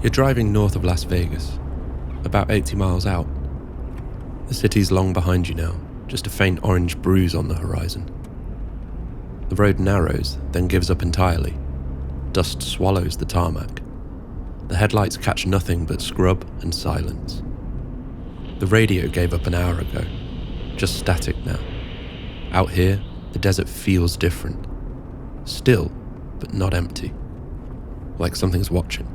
You're driving north of Las Vegas, about 80 miles out. The city's long behind you now, just a faint orange bruise on the horizon. The road narrows, then gives up entirely. Dust swallows the tarmac. The headlights catch nothing but scrub and silence. The radio gave up an hour ago, just static now. Out here, the desert feels different. Still, but not empty. Like something's watching.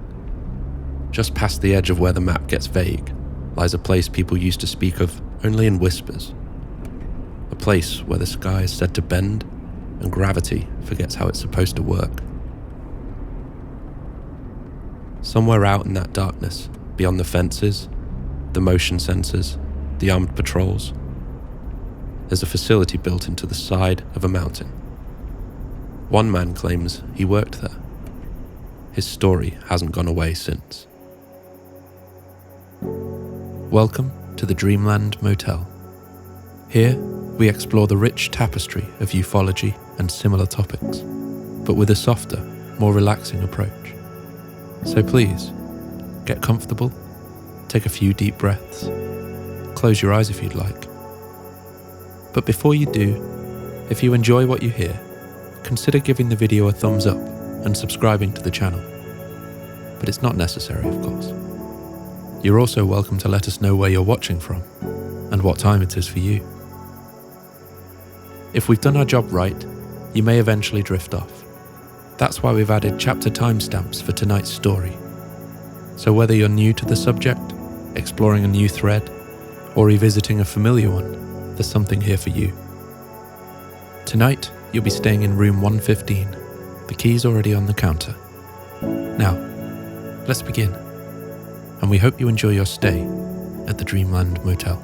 Just past the edge of where the map gets vague, lies a place people used to speak of only in whispers. A place where the sky is said to bend and gravity forgets how it's supposed to work. Somewhere out in that darkness, beyond the fences, the motion sensors, the armed patrols, there's a facility built into the side of a mountain. One man claims he worked there. His story hasn't gone away since. Welcome to the Dreamland Motel. Here, we explore the rich tapestry of ufology and similar topics, but with a softer, more relaxing approach. So please, get comfortable, take a few deep breaths, close your eyes if you'd like. But before you do, if you enjoy what you hear, consider giving the video a thumbs up and subscribing to the channel. But it's not necessary, of course. You're also welcome to let us know where you're watching from and what time it is for you. If we've done our job right, you may eventually drift off. That's why we've added chapter timestamps for tonight's story. So whether you're new to the subject, exploring a new thread, or revisiting a familiar one, there's something here for you. Tonight, you'll be staying in room 115. The key's already on the counter. Now, let's begin. And we hope you enjoy your stay at the Dreamland Motel.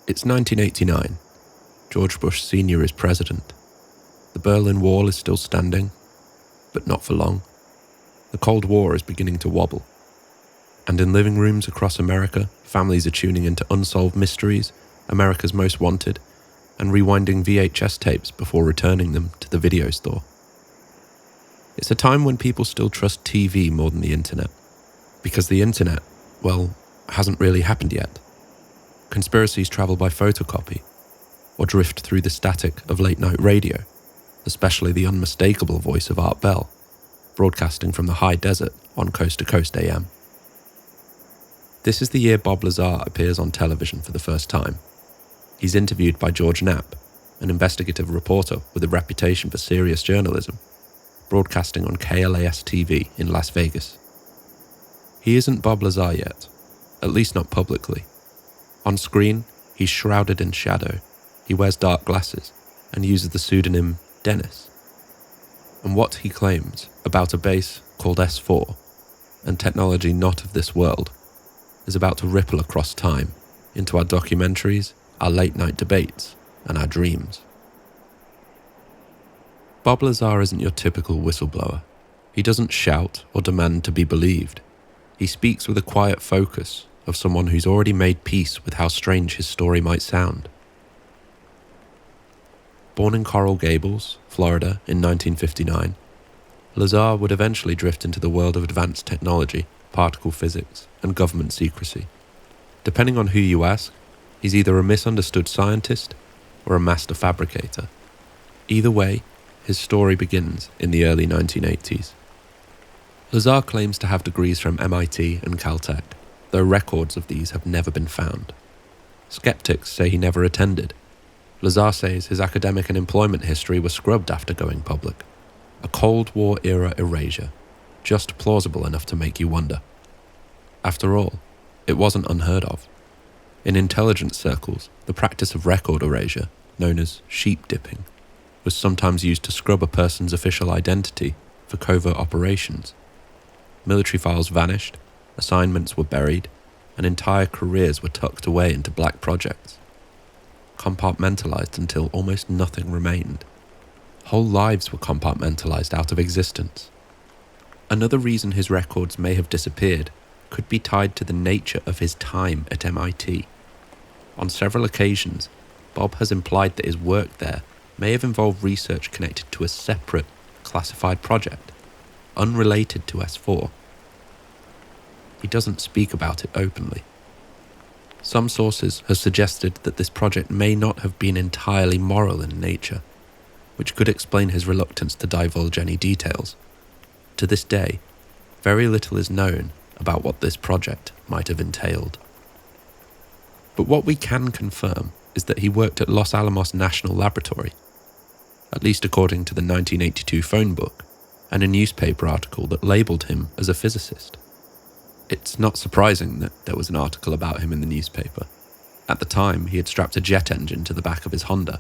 It's 1989. George Bush Sr. is president. The Berlin Wall is still standing, but not for long. The Cold War is beginning to wobble. And in living rooms across America, families are tuning into unsolved mysteries, America's Most Wanted, and rewinding VHS tapes before returning them to the video store. It's a time when people still trust TV more than the internet, because the internet, well, hasn't really happened yet. Conspiracies travel by photocopy, or drift through the static of late-night radio, especially the unmistakable voice of Art Bell, broadcasting from the high desert on Coast to Coast AM. This is the year Bob Lazar appears on television for the first time. He's interviewed by George Knapp, an investigative reporter with a reputation for serious journalism, broadcasting on KLAS-TV in Las Vegas. He isn't Bob Lazar yet, at least not publicly. On screen, he's shrouded in shadow, he wears dark glasses, and uses the pseudonym Dennis. And what he claims about a base called S4, and technology not of this world, is about to ripple across time into our documentaries, our late-night debates, and our dreams. Bob Lazar isn't your typical whistleblower. He doesn't shout or demand to be believed. He speaks with a quiet focus of someone who's already made peace with how strange his story might sound. Born in Coral Gables, Florida in 1959, Lazar would eventually drift into the world of advanced technology, particle physics, and government secrecy. Depending on who you ask, he's either a misunderstood scientist or a master fabricator. Either way, his story begins in the early 1980s. Lazar claims to have degrees from MIT and Caltech, though records of these have never been found. Skeptics say he never attended. Lazar says his academic and employment history was scrubbed after going public. A Cold War-era erasure, just plausible enough to make you wonder. After all, it wasn't unheard of. In intelligence circles, the practice of record erasure, known as sheep dipping, was sometimes used to scrub a person's official identity for covert operations. Military files vanished, assignments were buried, and entire careers were tucked away into black projects. Compartmentalized until almost nothing remained. Whole lives were compartmentalized out of existence. Another reason his records may have disappeared could be tied to the nature of his time at MIT. On several occasions, Bob has implied that his work there may have involved research connected to a separate, classified project, unrelated to S4. He doesn't speak about it openly. Some sources have suggested that this project may not have been entirely moral in nature, which could explain his reluctance to divulge any details. To this day, very little is known about what this project might have entailed. But what we can confirm is that he worked at Los Alamos National Laboratory, at least according to the 1982 phone book and a newspaper article that labelled him as a physicist. It's not surprising that there was an article about him in the newspaper. At the time, he had strapped a jet engine to the back of his Honda,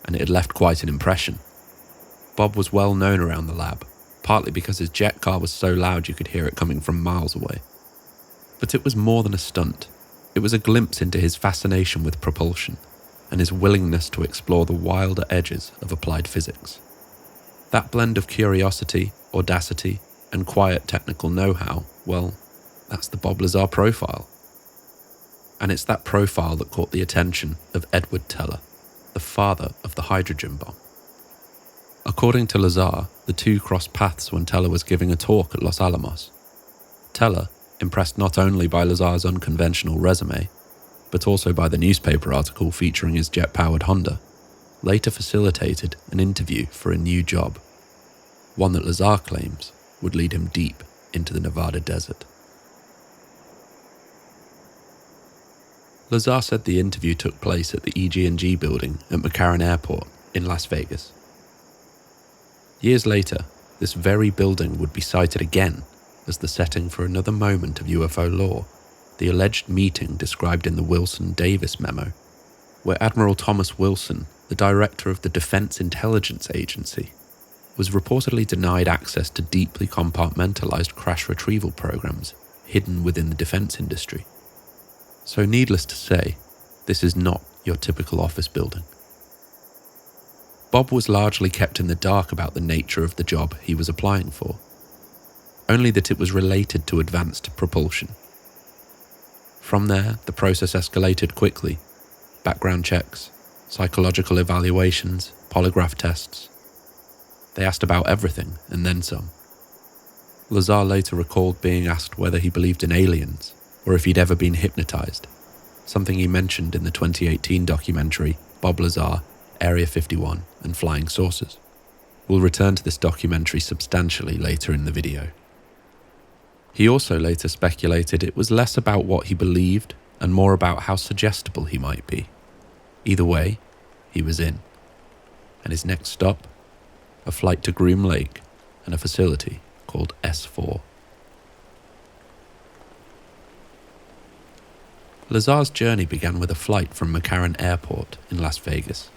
and it had left quite an impression. Bob was well known around the lab, partly because his jet car was so loud you could hear it coming from miles away. But it was more than a stunt. It was a glimpse into his fascination with propulsion and his willingness to explore the wilder edges of applied physics. That blend of curiosity, audacity, and quiet technical know-how, well, that's the Bob Lazar profile. And it's that profile that caught the attention of Edward Teller, the father of the hydrogen bomb. According to Lazar, the two crossed paths when Teller was giving a talk at Los Alamos. Teller, impressed not only by Lazar's unconventional resume, but also by the newspaper article featuring his jet-powered Honda, later facilitated an interview for a new job, one that Lazar claims would lead him deep into the Nevada desert. Lazar said the interview took place at the EG&G building at McCarran Airport in Las Vegas. Years later, this very building would be cited again as the setting for another moment of UFO lore, the alleged meeting described in the Wilson-Davis memo, where Admiral Thomas Wilson, the director of the Defense Intelligence Agency, was reportedly denied access to deeply compartmentalized crash retrieval programs hidden within the defense industry. So needless to say, this is not your typical office building. Bob was largely kept in the dark about the nature of the job he was applying for, only that it was related to advanced propulsion. From there, the process escalated quickly. Background checks, psychological evaluations, polygraph tests. They asked about everything and then some. Lazar later recalled being asked whether he believed in aliens or if he'd ever been hypnotized, something he mentioned in the 2018 documentary Bob Lazar, Area 51 and Flying Saucers. We'll return to this documentary substantially later in the video. He also later speculated it was less about what he believed and more about how suggestible he might be. Either way, he was in. And his next stop? A flight to Groom Lake and a facility called S4. Lazar's journey began with a flight from McCarran Airport in Las Vegas.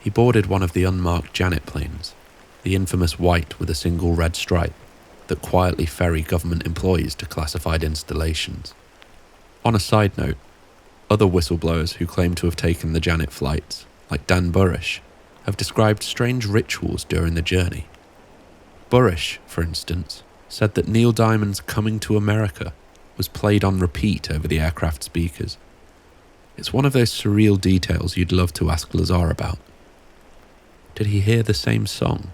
He boarded one of the unmarked Janet planes, the infamous white with a single red stripe that quietly ferry government employees to classified installations. On a side note, other whistleblowers who claim to have taken the Janet flights, like Dan Burrish, have described strange rituals during the journey. Burrish, for instance, said that Neil Diamond's Coming to America was played on repeat over the aircraft speakers. It's one of those surreal details you'd love to ask Lazar about. Did he hear the same song?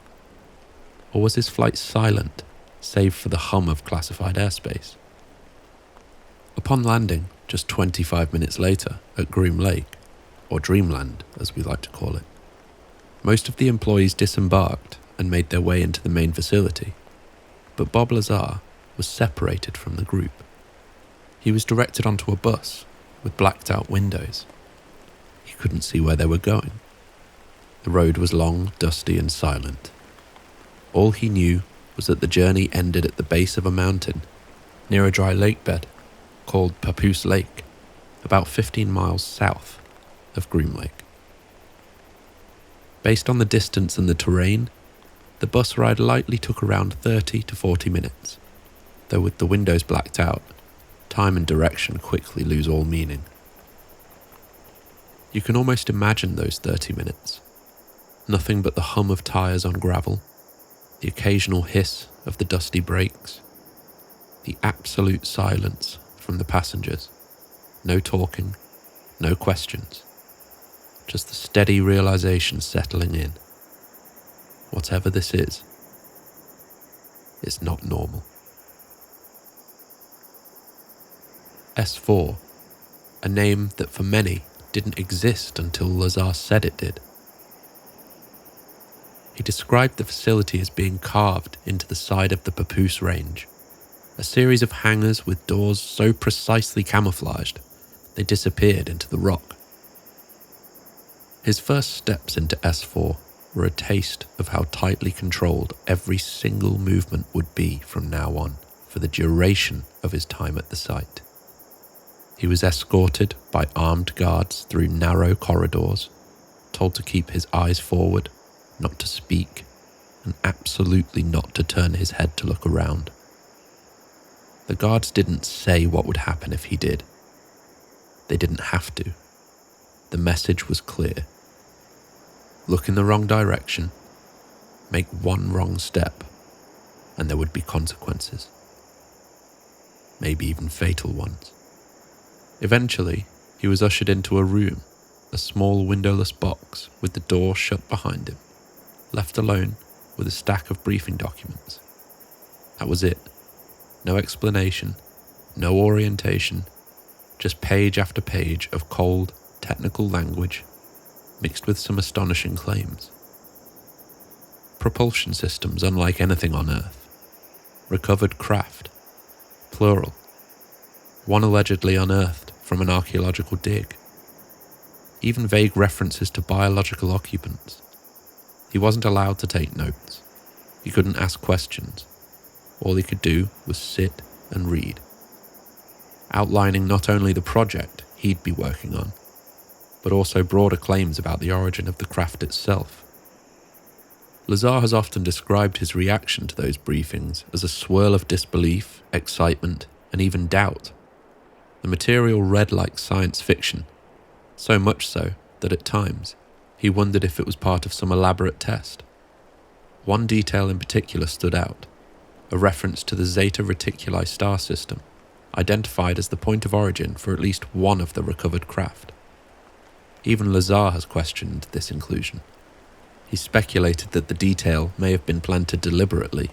Or was his flight silent, save for the hum of classified airspace? Upon landing, just 25 minutes later, at Groom Lake, or Dreamland as we like to call it, most of the employees disembarked and made their way into the main facility, but Bob Lazar was separated from the group. He was directed onto a bus with blacked out windows. He couldn't see where they were going. The road was long, dusty and silent. All he knew was that the journey ended at the base of a mountain near a dry lake bed called Papoose Lake, about 15 miles south of Groom Lake. Based on the distance and the terrain, the bus ride likely took around 30 to 40 minutes, though with the windows blacked out, time and direction quickly lose all meaning. You can almost imagine those 30 minutes. Nothing but the hum of tyres on gravel, the occasional hiss of the dusty brakes, the absolute silence from the passengers. No talking, no questions, just the steady realization settling in. whatever this is, it's not normal. S4, a name that for many didn't exist until Lazar said it did. He described the facility as being carved into the side of the Papoose Range, a series of hangars with doors so precisely camouflaged they disappeared into the rock. His first steps into S4 were a taste of how tightly controlled every single movement would be from now on for the duration of his time at the site. He was escorted by armed guards through narrow corridors, told to keep his eyes forward, not to speak, and absolutely not to turn his head to look around. The guards didn't say what would happen if he did. They didn't have to. The message was clear. Look in the wrong direction, make one wrong step, and there would be consequences. Maybe even fatal ones. Eventually, he was ushered into a room, a small windowless box with the door shut behind him, left alone with a stack of briefing documents. That was it. No explanation, no orientation, just page after page of cold, technical language, mixed with some astonishing claims. Propulsion systems unlike anything on Earth. Recovered craft, plural. One allegedly unearthed from an archaeological dig. Even vague references to biological occupants. He wasn't allowed to take notes. He couldn't ask questions. All he could do was sit and read, outlining not only the project he'd be working on, but also broader claims about the origin of the craft itself. Lazar has often described his reaction to those briefings as a swirl of disbelief, excitement, and even doubt. The material read like science fiction, so much so that at times he wondered if it was part of some elaborate test. One detail in particular stood out, a reference to the Zeta Reticuli star system, identified as the point of origin for at least one of the recovered craft. Even Lazar has questioned this inclusion. He speculated that the detail may have been planted deliberately,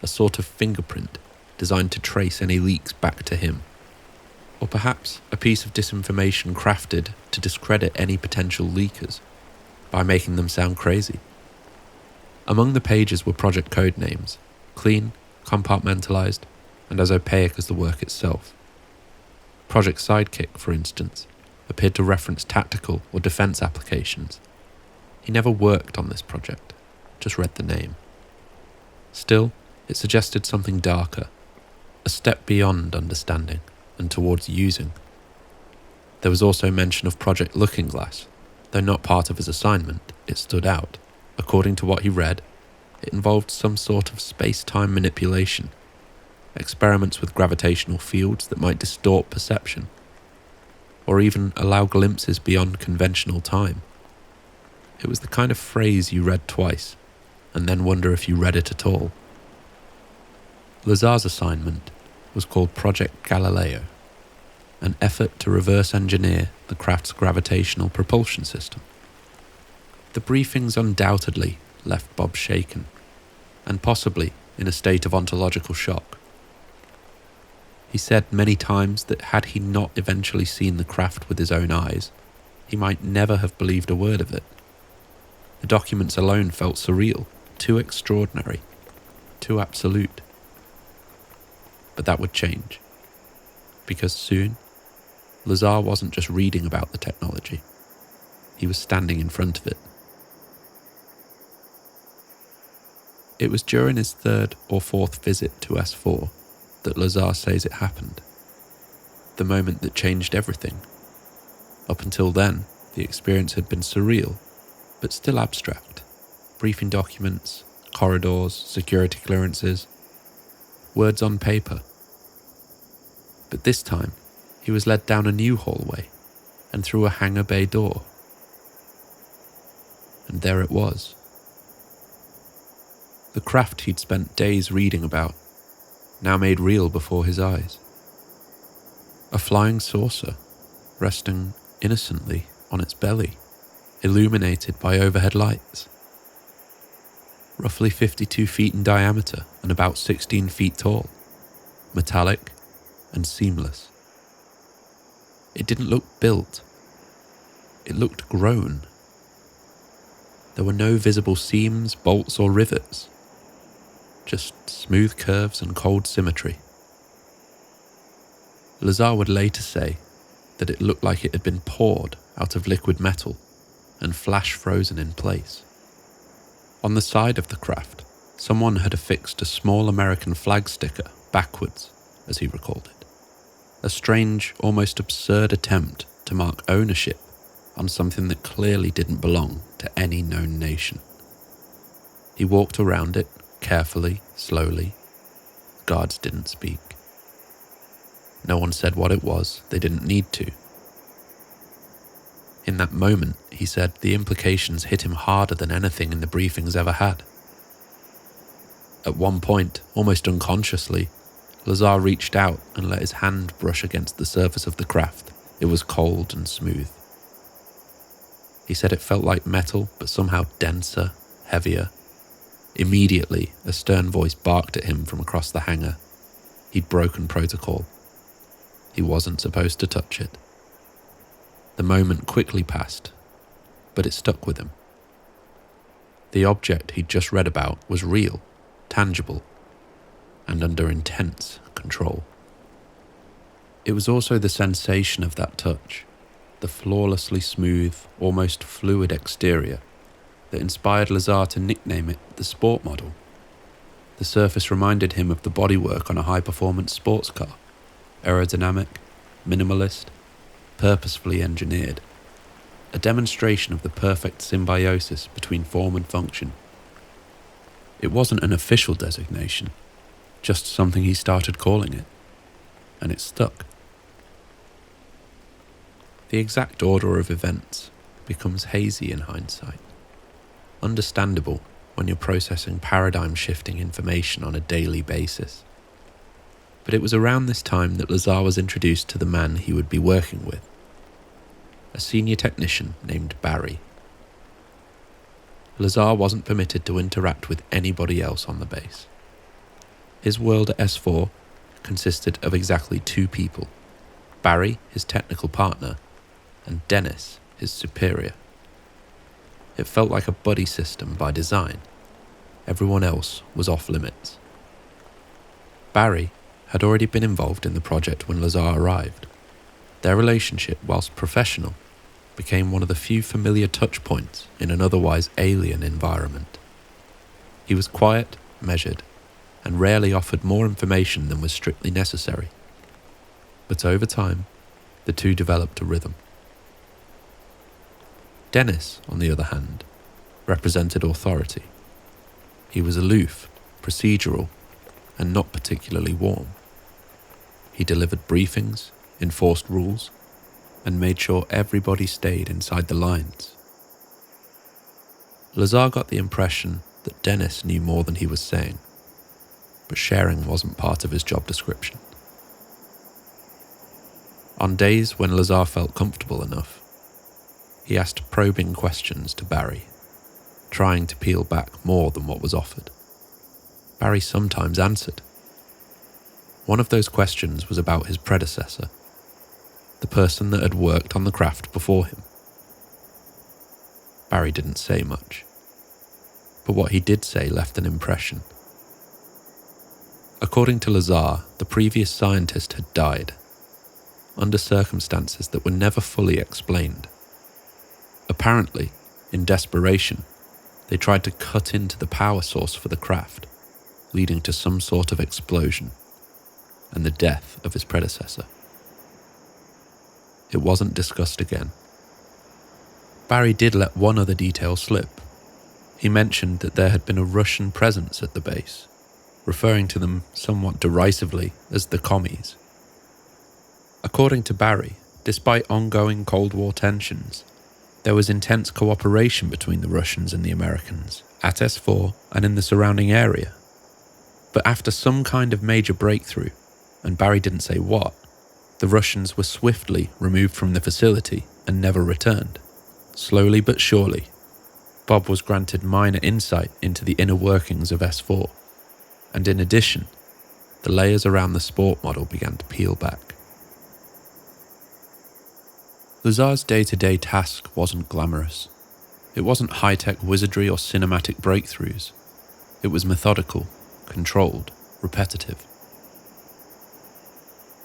a sort of fingerprint designed to trace any leaks back to him. Or perhaps a piece of disinformation crafted to discredit any potential leakers, by making them sound crazy. Among the pages were project code names, clean, compartmentalized, and as opaque as the work itself. Project Sidekick, for instance, appeared to reference tactical or defense applications. He never worked on this project, just read the name. Still, it suggested something darker, a step beyond understanding and towards using. There was also mention of Project Looking Glass. Though not part of his assignment, it stood out. According to what he read, it involved some sort of space-time manipulation, experiments with gravitational fields that might distort perception, or even allow glimpses beyond conventional time. It was the kind of phrase you read twice, and then wonder if you read it at all. Lazar's assignment was called Project Galileo, an effort to reverse engineer the craft's gravitational propulsion system. The briefings undoubtedly left Bob shaken, and possibly in a state of ontological shock. He said many times that had he not eventually seen the craft with his own eyes, he might never have believed a word of it. The documents alone felt surreal, too extraordinary, too absolute. But that would change, because soon, Lazar wasn't just reading about the technology, he was standing in front of it. It was during his third or fourth visit to S4 that Lazar says it happened, the moment that changed everything. Up until then, the experience had been surreal, but still abstract. Briefing documents, corridors, security clearances, words on paper. But this time, he was led down a new hallway and through a hangar bay door. And there it was. The craft he'd spent days reading about, now made real before his eyes. A flying saucer, resting innocently on its belly, illuminated by overhead lights. roughly 52 feet in diameter and about 16 feet tall, metallic and seamless. It didn't look built. It looked grown. There were no visible seams, bolts or rivets, just smooth curves and cold symmetry. Lazar would later say that it looked like it had been poured out of liquid metal and flash frozen in place. On the side of the craft, someone had affixed a small American flag sticker backwards, as he recalled it. A strange, almost absurd attempt to mark ownership on something that clearly didn't belong to any known nation. He walked around it carefully, slowly. Guards didn't speak. No one said what it was, they didn't need to. In that moment, he said the implications hit him harder than anything in the briefings ever had. At one point, almost unconsciously, Lazar reached out and let his hand brush against the surface of the craft. It was cold and smooth. He said it felt like metal, but somehow denser, heavier. Immediately, a stern voice barked at him from across the hangar. He'd broken protocol. He wasn't supposed to touch it. The moment quickly passed, but it stuck with him. The object he'd just read about was real, tangible, and under intense control. It was also the sensation of that touch, the flawlessly smooth, almost fluid exterior, that inspired Lazar to nickname it the sport model. The surface reminded him of the bodywork on a high-performance sports car, aerodynamic, minimalist, purposefully engineered, a demonstration of the perfect symbiosis between form and function. It wasn't an official designation, just something he started calling it, and it stuck. The exact order of events becomes hazy in hindsight, understandable when you're processing paradigm-shifting information on a daily basis. But it was around this time that Lazar was introduced to the man he would be working with, a senior technician named Barry. Lazar wasn't permitted to interact with anybody else on the base. His world at S4 consisted of exactly two people, Barry, his technical partner, and Dennis, his superior. It felt like a buddy system by design. Everyone else was off limits. Barry had already been involved in the project when Lazar arrived. Their relationship, whilst professional, became one of the few familiar touch points in an otherwise alien environment. He was quiet, measured, and rarely offered more information than was strictly necessary. But over time, the two developed a rhythm. Dennis, on the other hand, represented authority. He was aloof, procedural, and not particularly warm. He delivered briefings, enforced rules, and made sure everybody stayed inside the lines. Lazar got the impression that Dennis knew more than he was saying, but sharing wasn't part of his job description. On days when Lazar felt comfortable enough, he asked probing questions to Barry, trying to peel back more than what was offered. Barry sometimes answered. One of those questions was about his predecessor, the person that had worked on the craft before him. Barry didn't say much, but what he did say left an impression. According to Lazar, the previous scientist had died, under circumstances that were never fully explained. Apparently, in desperation, they tried to cut into the power source for the craft, leading to some sort of explosion, and the death of his predecessor. It wasn't discussed again. Barry did let one other detail slip. He mentioned that there had been a Russian presence at the base, referring to them somewhat derisively as the commies. According to Barry, despite ongoing Cold War tensions, there was intense cooperation between the Russians and the Americans at S4 and in the surrounding area. But after some kind of major breakthrough, and Barry didn't say what, the Russians were swiftly removed from the facility and never returned, slowly but surely. Bob was granted minor insight into the inner workings of S4, and in addition, the layers around the sport model began to peel back. Lazar's day-to-day task wasn't glamorous. It wasn't high-tech wizardry or cinematic breakthroughs. It was methodical, controlled, repetitive.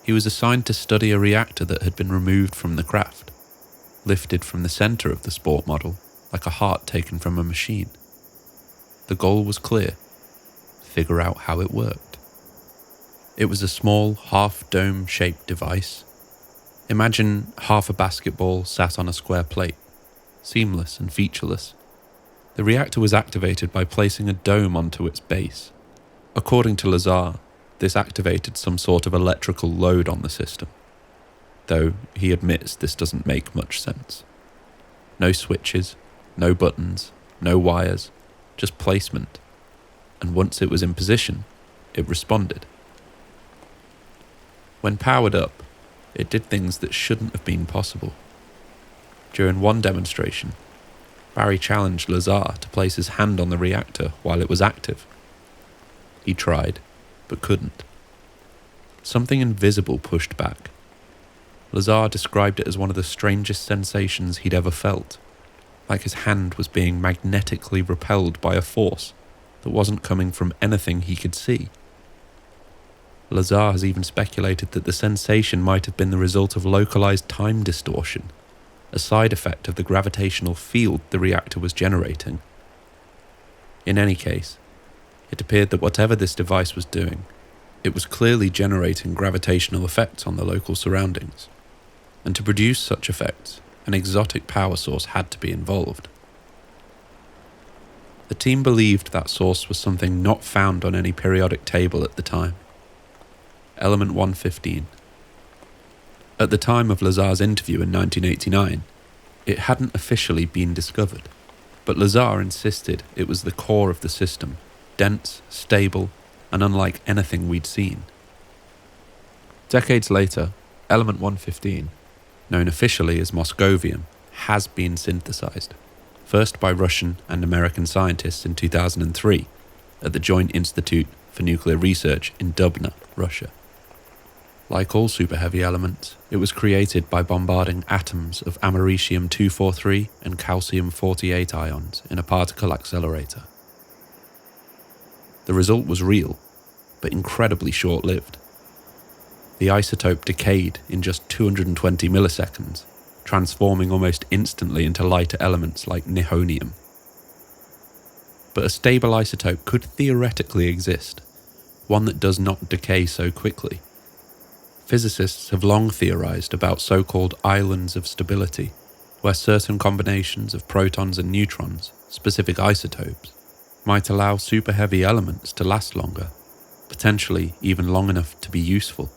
He was assigned to study a reactor that had been removed from the craft, lifted from the centre of the sport model like a heart taken from a machine. The goal was clear: figure out how it worked. It was a small, half-dome shaped device. Imagine half a basketball sat on a square plate, seamless and featureless. The reactor was activated by placing a dome onto its base. According to Lazar, this activated some sort of electrical load on the system, though he admits this doesn't make much sense. No switches, no buttons, no wires, just placement, and once it was in position, it responded. When powered up, it did things that shouldn't have been possible. During one demonstration, Barry challenged Lazar to place his hand on the reactor while it was active. He tried, but couldn't. Something invisible pushed back. Lazar described it as one of the strangest sensations he'd ever felt, like his hand was being magnetically repelled by a force that wasn't coming from anything he could see. Lazar has even speculated that the sensation might have been the result of localized time distortion, a side effect of the gravitational field the reactor was generating. In any case, it appeared that whatever this device was doing, it was clearly generating gravitational effects on the local surroundings, and to produce such effects, an exotic power source had to be involved. The team believed that source was something not found on any periodic table at the time. Element 115. At the time of Lazar's interview in 1989, it hadn't officially been discovered, but Lazar insisted it was the core of the system, dense, stable, and unlike anything we'd seen. Decades later, Element 115, known officially as Moscovium, has been synthesized, first by Russian and American scientists in 2003 at the Joint Institute for Nuclear Research in Dubna, Russia. Like all super-heavy elements, it was created by bombarding atoms of americium-243 and calcium-48 ions in a particle accelerator. The result was real, but incredibly short-lived. The isotope decayed in just 220 milliseconds, transforming almost instantly into lighter elements like nihonium. But a stable isotope could theoretically exist, one that does not decay so quickly. Physicists have long theorized about so-called islands of stability, where certain combinations of protons and neutrons, specific isotopes, might allow super-heavy elements to last longer, potentially even long enough to be useful.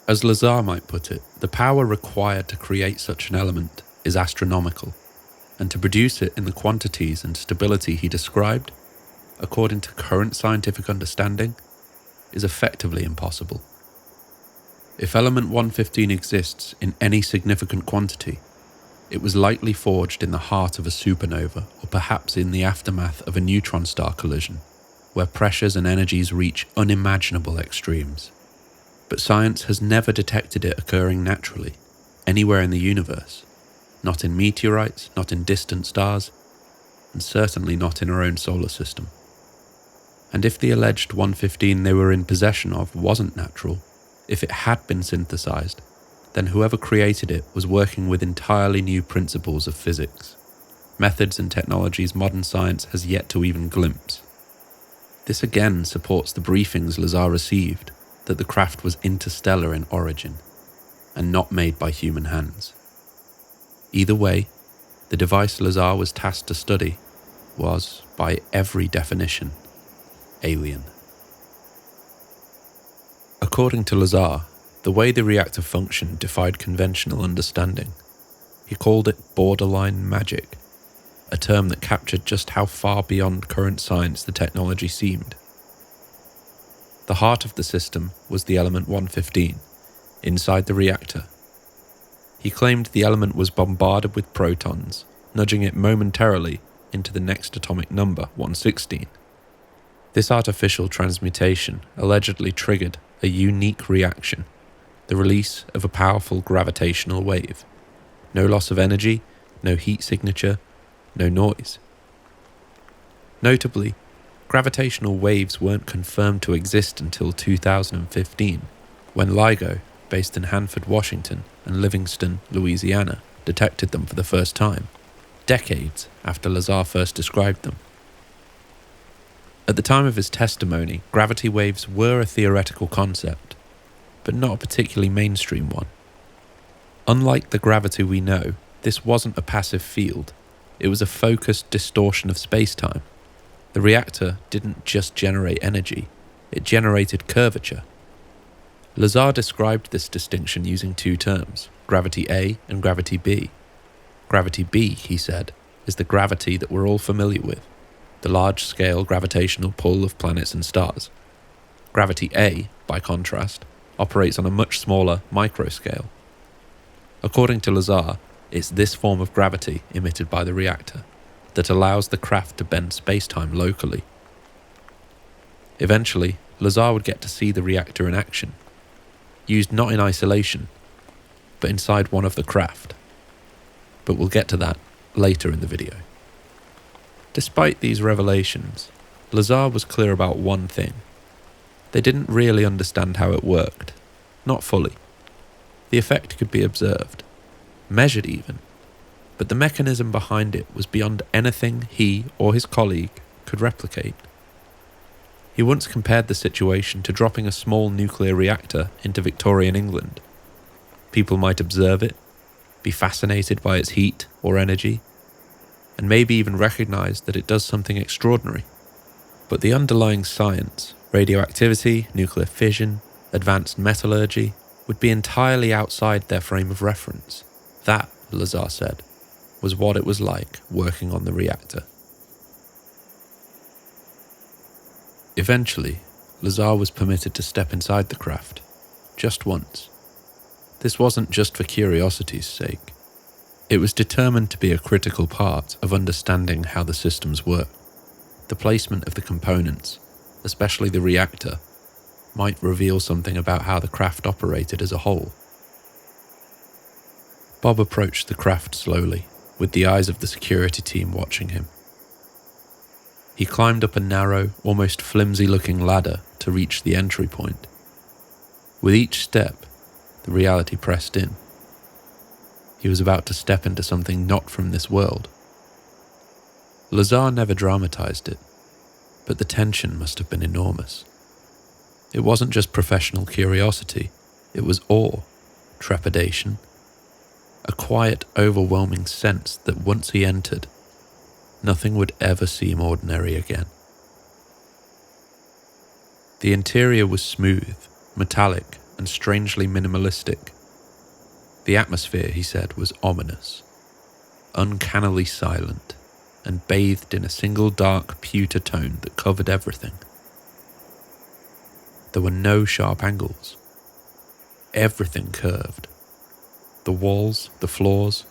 As Lazar might put it, the power required to create such an element is astronomical, and to produce it in the quantities and stability he described, according to current scientific understanding, is effectively impossible. If element 115 exists in any significant quantity, it was likely forged in the heart of a supernova, or perhaps in the aftermath of a neutron star collision, where pressures and energies reach unimaginable extremes. But science has never detected it occurring naturally, anywhere in the universe, not in meteorites, not in distant stars, and certainly not in our own solar system. And if the alleged 115 they were in possession of wasn't natural, if it had been synthesized, then whoever created it was working with entirely new principles of physics, methods and technologies modern science has yet to even glimpse. This again supports the briefings Lazar received that the craft was interstellar in origin, and not made by human hands. Either way, the device Lazar was tasked to study was, by every definition, alien. According to Lazar, the way the reactor functioned defied conventional understanding. He called it borderline magic, a term that captured just how far beyond current science the technology seemed. The heart of the system was the element 115, inside the reactor. He claimed the element was bombarded with protons, nudging it momentarily into the next atomic number, 116. This artificial transmutation allegedly triggered a unique reaction, the release of a powerful gravitational wave. No loss of energy, no heat signature, no noise. Notably, gravitational waves weren't confirmed to exist until 2015, when LIGO, based in Hanford, Washington, and Livingston, Louisiana, detected them for the first time, decades after Lazar first described them. At the time of his testimony, gravity waves were a theoretical concept, but not a particularly mainstream one. Unlike the gravity we know, this wasn't a passive field. It was a focused distortion of space-time. The reactor didn't just generate energy, it generated curvature. Lazar described this distinction using two terms, gravity A and gravity B. Gravity B, he said, is the gravity that we're all familiar with, the large-scale gravitational pull of planets and stars. Gravity A, by contrast, operates on a much smaller microscale. According to Lazar, it's this form of gravity emitted by the reactor that allows the craft to bend space-time locally. Eventually, Lazar would get to see the reactor in action, used not in isolation, but inside one of the craft. But we'll get to that later in the video. Despite these revelations, Lazar was clear about one thing. They didn't really understand how it worked. Not fully. The effect could be observed, measured even, but the mechanism behind it was beyond anything he or his colleague could replicate. He once compared the situation to dropping a small nuclear reactor into Victorian England. People might observe it, be fascinated by its heat or energy, and maybe even recognize that it does something extraordinary. But the underlying science, radioactivity, nuclear fission, advanced metallurgy, would be entirely outside their frame of reference. That, Lazar said, was what it was like working on the reactor. Eventually, Lazar was permitted to step inside the craft, just once. This wasn't just for curiosity's sake. It was determined to be a critical part of understanding how the systems work. The placement of the components, especially the reactor, might reveal something about how the craft operated as a whole. Bob approached the craft slowly, with the eyes of the security team watching him. He climbed up a narrow, almost flimsy-looking ladder to reach the entry point. With each step, the reality pressed in. He was about to step into something not from this world. Lazar never dramatized it, but the tension must have been enormous. It wasn't just professional curiosity, it was awe, trepidation, a quiet, overwhelming sense that once he entered, nothing would ever seem ordinary again. The interior was smooth, metallic, and strangely minimalistic. The atmosphere, he said, was ominous, uncannily silent, and bathed in a single dark pewter tone that covered everything. There were no sharp angles. Everything curved. The walls, the floors,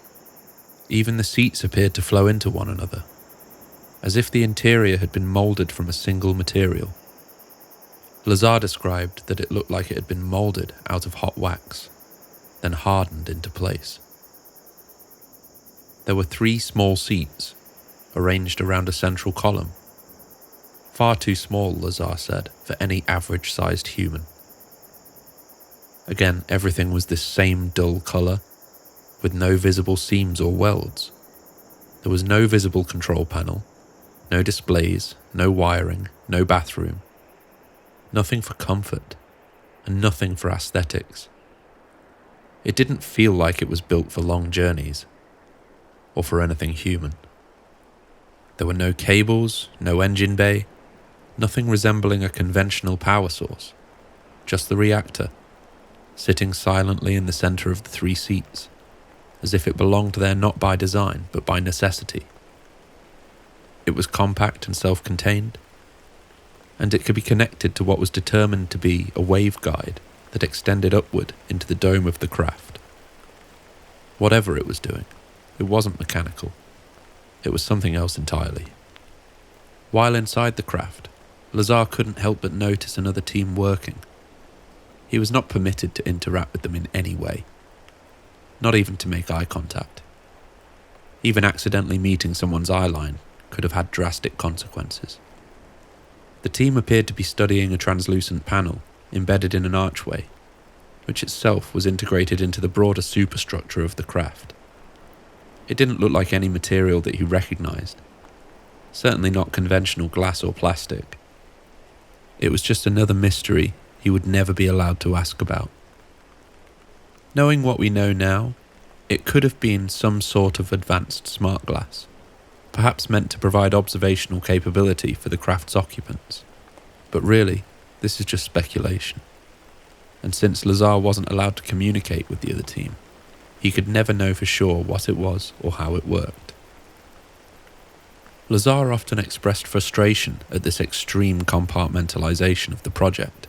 even the seats appeared to flow into one another, as if the interior had been moulded from a single material. Lazar described that it looked like it had been moulded out of hot wax, then hardened into place. There were 3 small seats, arranged around a central column. Far too small, Lazar said, for any average-sized human. Again, everything was this same dull colour, with no visible seams or welds. There was no visible control panel, no displays, no wiring, no bathroom. Nothing for comfort, and nothing for aesthetics. It didn't feel like it was built for long journeys, or for anything human. There were no cables, no engine bay, nothing resembling a conventional power source, just the reactor, sitting silently in the centre of the 3 seats, as if it belonged there not by design, but by necessity. It was compact and self-contained, and it could be connected to what was determined to be a waveguide that extended upward into the dome of the craft. Whatever it was doing, it wasn't mechanical. It was something else entirely. While inside the craft, Lazar couldn't help but notice another team working. He was not permitted to interact with them in any way, not even to make eye contact. Even accidentally meeting someone's eye line could have had drastic consequences. The team appeared to be studying a translucent panel embedded in an archway, which itself was integrated into the broader superstructure of the craft. It didn't look like any material that he recognized, certainly not conventional glass or plastic. It was just another mystery he would never be allowed to ask about. Knowing what we know now, it could have been some sort of advanced smart glass, perhaps meant to provide observational capability for the craft's occupants. But really, this is just speculation. And since Lazar wasn't allowed to communicate with the other team, he could never know for sure what it was or how it worked. Lazar often expressed frustration at this extreme compartmentalization of the project.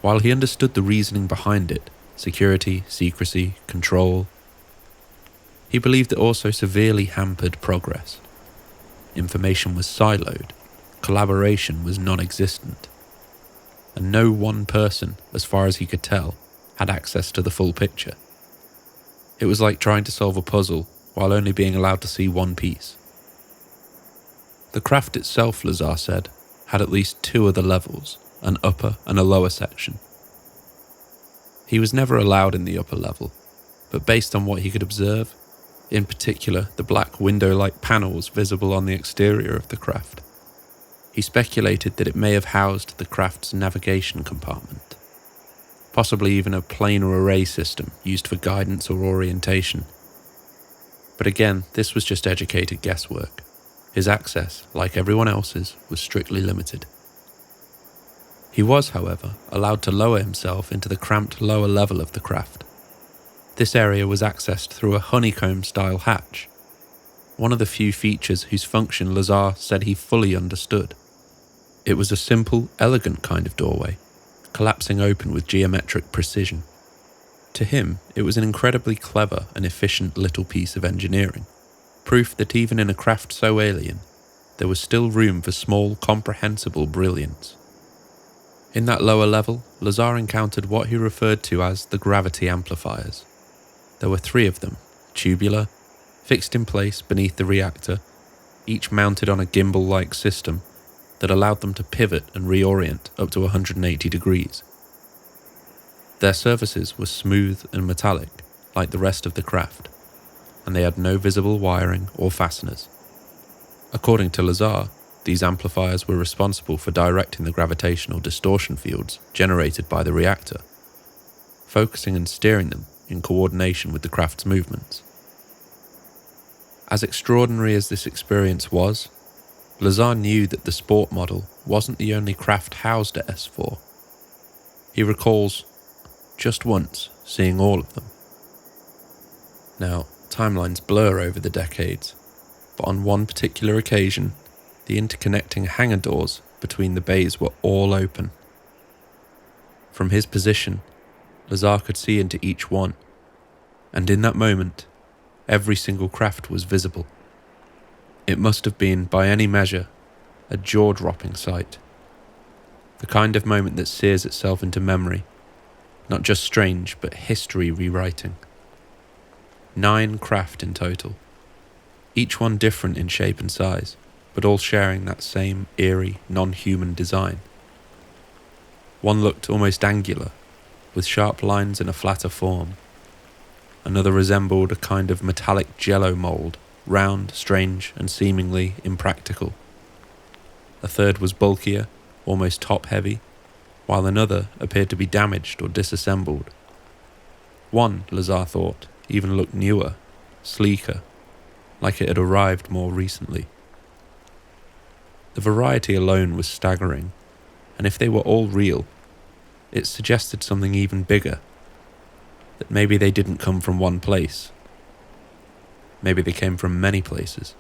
While he understood the reasoning behind it, security, secrecy, control, he believed it also severely hampered progress. Information was siloed, collaboration was non-existent, and no one person, as far as he could tell, had access to the full picture. It was like trying to solve a puzzle while only being allowed to see one piece. The craft itself, Lazar said, had at least 2 other levels, an upper and a lower section. He was never allowed in the upper level, but based on what he could observe, in particular the black window-like panels visible on the exterior of the craft, he speculated that it may have housed the craft's navigation compartment, possibly even a planar array system used for guidance or orientation. But again, this was just educated guesswork. His access, like everyone else's, was strictly limited. He was, however, allowed to lower himself into the cramped lower level of the craft. This area was accessed through a honeycomb-style hatch, one of the few features whose function Lazar said he fully understood. It was a simple, elegant kind of doorway, collapsing open with geometric precision. To him, it was an incredibly clever and efficient little piece of engineering, proof that even in a craft so alien, there was still room for small, comprehensible brilliance. In that lower level, Lazar encountered what he referred to as the gravity amplifiers. There were 3 of them, tubular, fixed in place beneath the reactor, each mounted on a gimbal-like system that allowed them to pivot and reorient up to 180 degrees. Their surfaces were smooth and metallic, like the rest of the craft, and they had no visible wiring or fasteners. According to Lazar, these amplifiers were responsible for directing the gravitational distortion fields generated by the reactor, focusing and steering them in coordination with the craft's movements. As extraordinary as this experience was, Lazar knew that the sport model wasn't the only craft housed at S4. He recalls just once seeing all of them. Now, timelines blur over the decades, but on one particular occasion, the interconnecting hangar doors between the bays were all open. From his position, Lazar could see into each one, and in that moment, every single craft was visible. It must have been, by any measure, a jaw-dropping sight. The kind of moment that sears itself into memory, not just strange, but history rewriting. 9 craft in total, each one different in shape and size, but all sharing that same eerie, non-human design. One looked almost angular, with sharp lines and a flatter form. Another resembled a kind of metallic jello mould, round, strange, and seemingly impractical. A third was bulkier, almost top-heavy, while another appeared to be damaged or disassembled. One, Lazar thought, even looked newer, sleeker, like it had arrived more recently. The variety alone was staggering, and if they were all real, it suggested something even bigger, that maybe they didn't come from one place. Maybe they came from many places.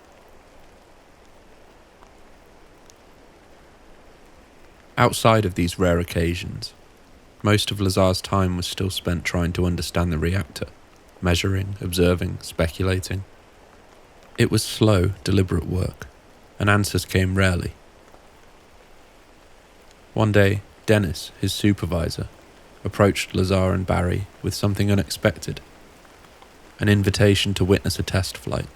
Outside of these rare occasions, most of Lazar's time was still spent trying to understand the reactor, measuring, observing, speculating. It was slow, deliberate work, and answers came rarely. One day, Dennis, his supervisor, approached Lazar and Barry with something unexpected, an invitation to witness a test flight.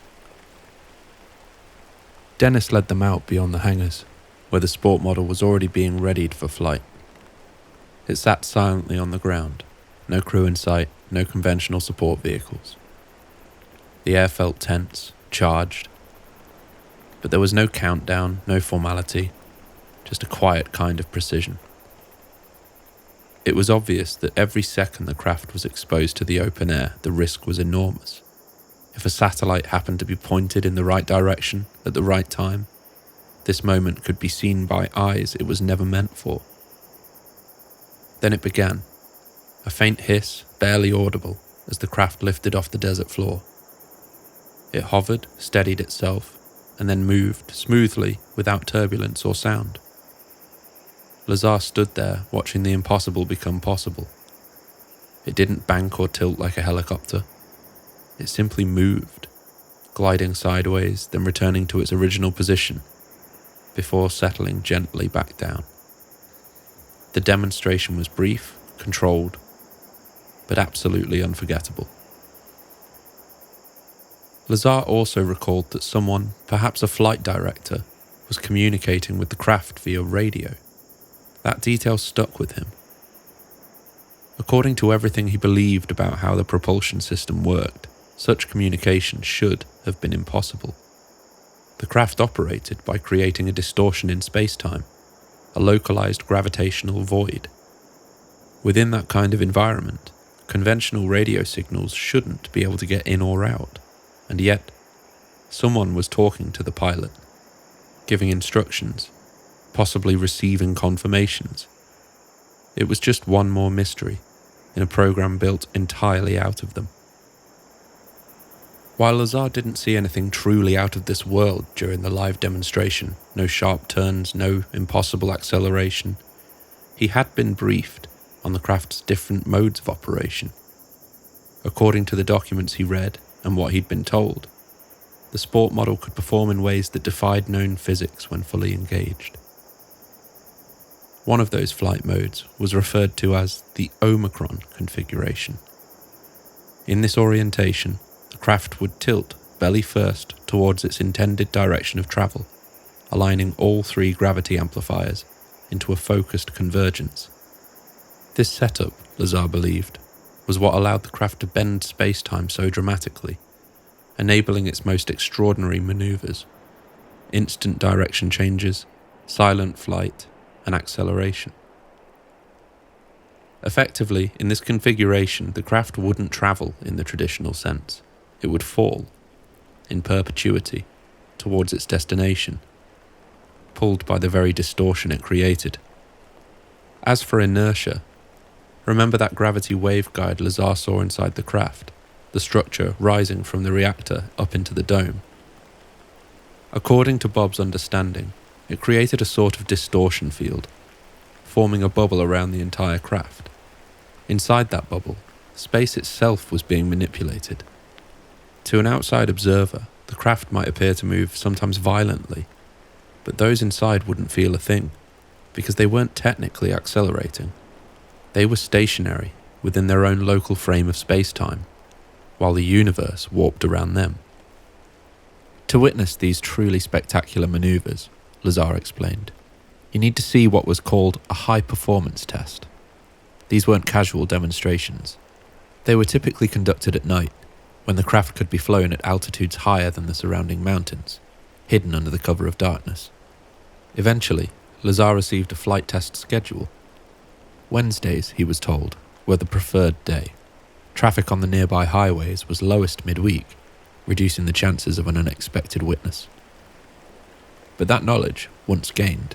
Dennis led them out beyond the hangars, where the sport model was already being readied for flight. It sat silently on the ground, no crew in sight, no conventional support vehicles. The air felt tense, charged, but there was no countdown, no formality, just a quiet kind of precision. It was obvious that every second the craft was exposed to the open air, the risk was enormous. If a satellite happened to be pointed in the right direction at the right time, this moment could be seen by eyes it was never meant for. Then it began, a faint hiss, barely audible, as the craft lifted off the desert floor. It hovered, steadied itself, and then moved smoothly without turbulence or sound. Lazar stood there, watching the impossible become possible. It didn't bank or tilt like a helicopter. It simply moved, gliding sideways, then returning to its original position, before settling gently back down. The demonstration was brief, controlled, but absolutely unforgettable. Lazar also recalled that someone, perhaps a flight director, was communicating with the craft via radio. That detail stuck with him. According to everything he believed about how the propulsion system worked, such communication should have been impossible. The craft operated by creating a distortion in space-time, a localized gravitational void. Within that kind of environment, conventional radio signals shouldn't be able to get in or out, and yet, someone was talking to the pilot, giving instructions, possibly receiving confirmations. It was just one more mystery in a program built entirely out of them. While Lazar didn't see anything truly out of this world during the live demonstration, no sharp turns, no impossible acceleration, he had been briefed on the craft's different modes of operation. According to the documents he read and what he'd been told, the sport model could perform in ways that defied known physics when fully engaged. One of those flight modes was referred to as the Omicron configuration. In this orientation, the craft would tilt belly first towards its intended direction of travel, aligning all three gravity amplifiers into a focused convergence. This setup, Lazar believed, was what allowed the craft to bend space-time so dramatically, enabling its most extraordinary maneuvers: instant direction changes, silent flight, and acceleration. Effectively, in this configuration, the craft wouldn't travel in the traditional sense. It would fall, in perpetuity, towards its destination, pulled by the very distortion it created. As for inertia, remember that gravity waveguide Lazar saw inside the craft, the structure rising from the reactor up into the dome? According to Bob's understanding, it created a sort of distortion field, forming a bubble around the entire craft. Inside that bubble, space itself was being manipulated. To an outside observer, the craft might appear to move sometimes violently, but those inside wouldn't feel a thing, because they weren't technically accelerating. They were stationary within their own local frame of space-time, while the universe warped around them. To witness these truly spectacular maneuvers, Lazar explained, you need to see what was called a high-performance test. These weren't casual demonstrations. They were typically conducted at night, when the craft could be flown at altitudes higher than the surrounding mountains, hidden under the cover of darkness. Eventually, Lazar received a flight test schedule. Wednesdays, he was told, were the preferred day. Traffic on the nearby highways was lowest midweek, reducing the chances of an unexpected witness. But that knowledge, once gained,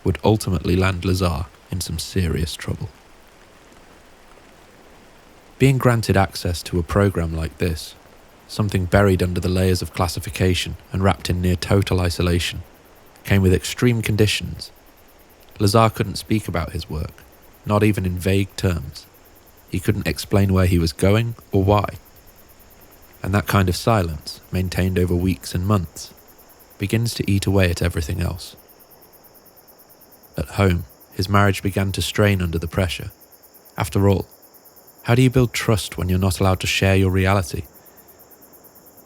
would ultimately land Lazar in some serious trouble. Being granted access to a program like this, something buried under the layers of classification and wrapped in near total isolation, came with extreme conditions. Lazar couldn't speak about his work, not even in vague terms. He couldn't explain where he was going or why. And that kind of silence, maintained over weeks and months, begins to eat away at everything else. At home, his marriage began to strain under the pressure. After all, how do you build trust when you're not allowed to share your reality?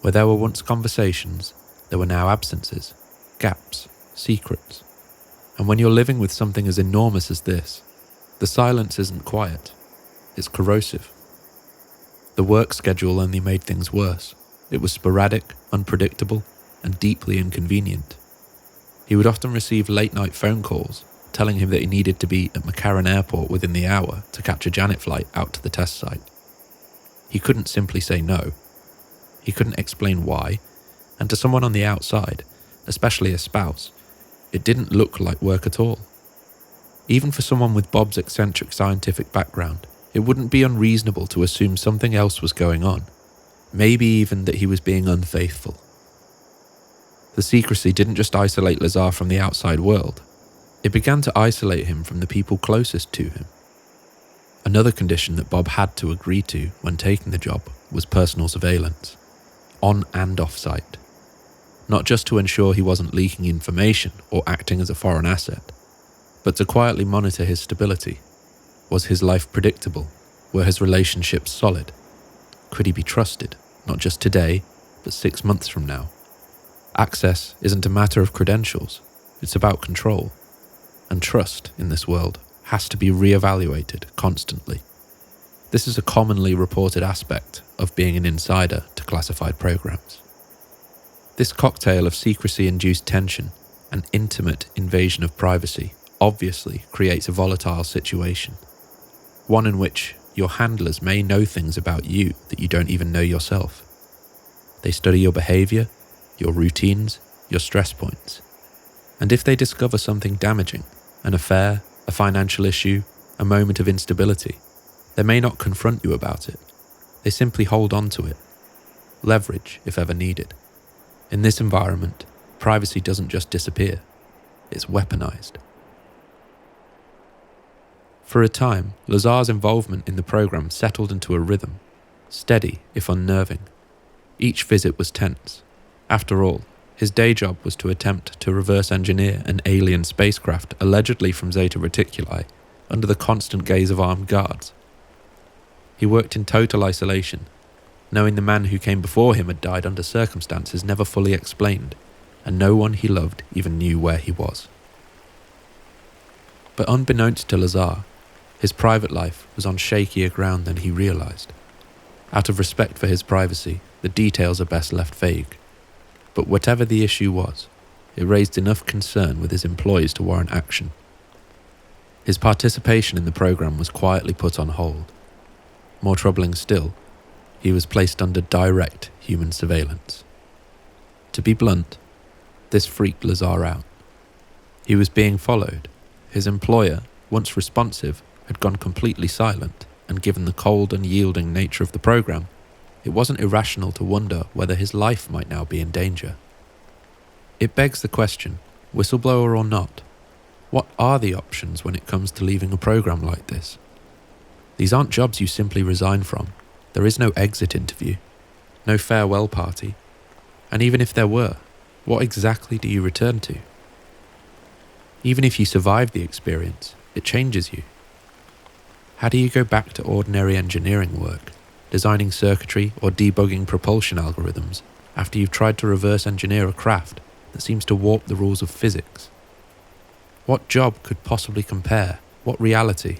Where there were once conversations, there were now absences, gaps, secrets. And when you're living with something as enormous as this, the silence isn't quiet, it's corrosive. The work schedule only made things worse. It was sporadic, unpredictable, and deeply inconvenient. He would often receive late-night phone calls telling him that he needed to be at McCarran Airport within the hour to catch a Janet flight out to the test site. He couldn't simply say no. He couldn't explain why, and to someone on the outside, especially a spouse, it didn't look like work at all. Even for someone with Bob's eccentric scientific background, it wouldn't be unreasonable to assume something else was going on, maybe even that he was being unfaithful. The secrecy didn't just isolate Lazar from the outside world, it began to isolate him from the people closest to him. Another condition that Bob had to agree to when taking the job was personal surveillance, on and off site. Not just to ensure he wasn't leaking information or acting as a foreign asset, but to quietly monitor his stability. Was his life predictable? Were his relationships solid? Could he be trusted, not just today, but 6 months from now? Access isn't a matter of credentials, it's about control. And trust in this world has to be re-evaluated constantly. This is a commonly reported aspect of being an insider to classified programs. This cocktail of secrecy-induced tension and intimate invasion of privacy obviously creates a volatile situation, one in which your handlers may know things about you that you don't even know yourself. They study your behavior, your routines, your stress points. And if they discover something damaging, an affair, a financial issue, a moment of instability, they may not confront you about it. They simply hold on to it. Leverage, if ever needed. In this environment, privacy doesn't just disappear, it's weaponized. For a time, Lazar's involvement in the program settled into a rhythm, steady if unnerving. Each visit was tense. After all, his day job was to attempt to reverse engineer an alien spacecraft allegedly from Zeta Reticuli under the constant gaze of armed guards. He worked in total isolation, knowing the man who came before him had died under circumstances never fully explained, and no one he loved even knew where he was. But unbeknownst to Lazar, his private life was on shakier ground than he realized. Out of respect for his privacy, the details are best left vague. But whatever the issue was, it raised enough concern with his employees to warrant action. His participation in the program was quietly put on hold. More troubling still, he was placed under direct human surveillance. To be blunt, this freaked Lazar out. He was being followed. His employer, once responsive, had gone completely silent, and given the cold, unyielding nature of the program, it wasn't irrational to wonder whether his life might now be in danger. It begs the question, whistleblower or not, what are the options when it comes to leaving a program like this? These aren't jobs you simply resign from. There is no exit interview, no farewell party, and even if there were, what exactly do you return to? Even if you survive the experience, it changes you. How do you go back to ordinary engineering work, designing circuitry or debugging propulsion algorithms after you've tried to reverse engineer a craft that seems to warp the rules of physics? What job could possibly compare? What reality?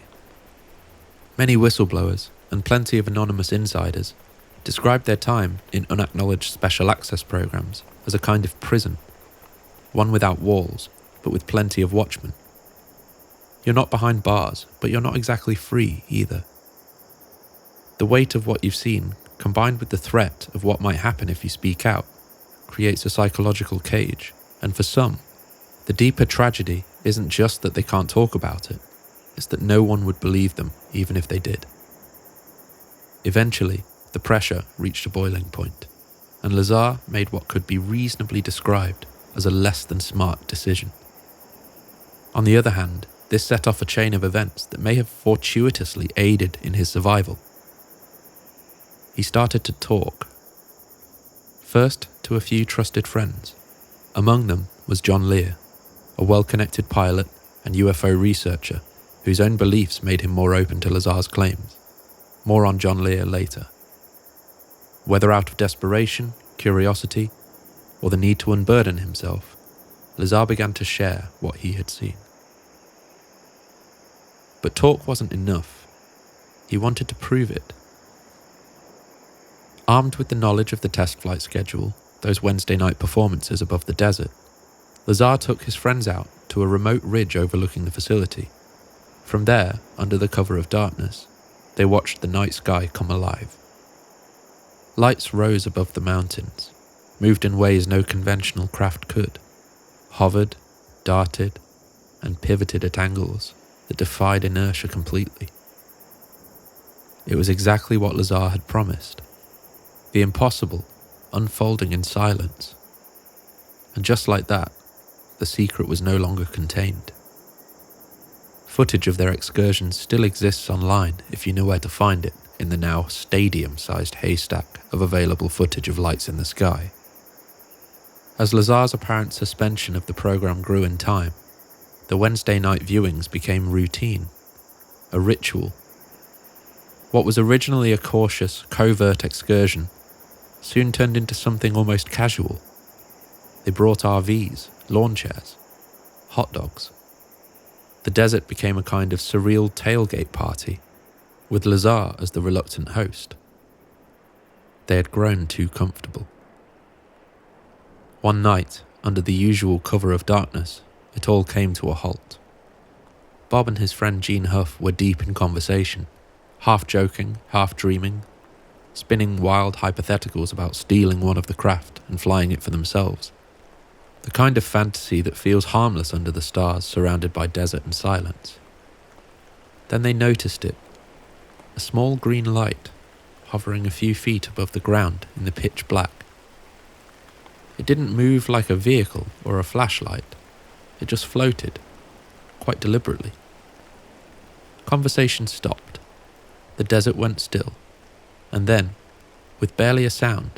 Many whistleblowers, and plenty of anonymous insiders, described their time in unacknowledged special access programs as a kind of prison, one without walls, but with plenty of watchmen. You're not behind bars, but you're not exactly free either. The weight of what you've seen, combined with the threat of what might happen if you speak out, creates a psychological cage, and for some, the deeper tragedy isn't just that they can't talk about it, it's that no one would believe them even if they did. Eventually, the pressure reached a boiling point, and Lazar made what could be reasonably described as a less than smart decision. On the other hand, this set off a chain of events that may have fortuitously aided in his survival. He started to talk, First to a few trusted friends. Among them was John Lear, a well-connected pilot and UFO researcher whose own beliefs made him more open to Lazar's claims. More on John Lear later. Whether out of desperation, curiosity, or the need to unburden himself, Lazar began to share what he had seen. But talk wasn't enough. He wanted to prove it. Armed with the knowledge of the test flight schedule, those Wednesday night performances above the desert, Lazar took his friends out to a remote ridge overlooking the facility. From there, under the cover of darkness, they watched the night sky come alive. Lights rose above the mountains, moved in ways no conventional craft could, hovered, darted, and pivoted at angles that defied inertia completely. It was exactly what Lazar had promised. The impossible, unfolding in silence. And just like that, the secret was no longer contained. Footage of their excursions still exists online if you know where to find it in the now stadium-sized haystack of available footage of lights in the sky. As Lazar's apparent suspension of the program grew in time, the Wednesday night viewings became routine, a ritual. What was originally a cautious, covert excursion soon turned into something almost casual. They brought RVs, lawn chairs, hot dogs. The desert became a kind of surreal tailgate party, with Lazar as the reluctant host. They had grown too comfortable. One night, under the usual cover of darkness, it all came to a halt. Bob and his friend Gene Huff were deep in conversation, half joking, half dreaming, spinning wild hypotheticals about stealing one of the craft and flying it for themselves. The kind of fantasy that feels harmless under the stars surrounded by desert and silence. Then they noticed it, a small green light hovering a few feet above the ground in the pitch black. It didn't move like a vehicle or a flashlight, it just floated, quite deliberately. Conversation stopped, the desert went still, and then, with barely a sound,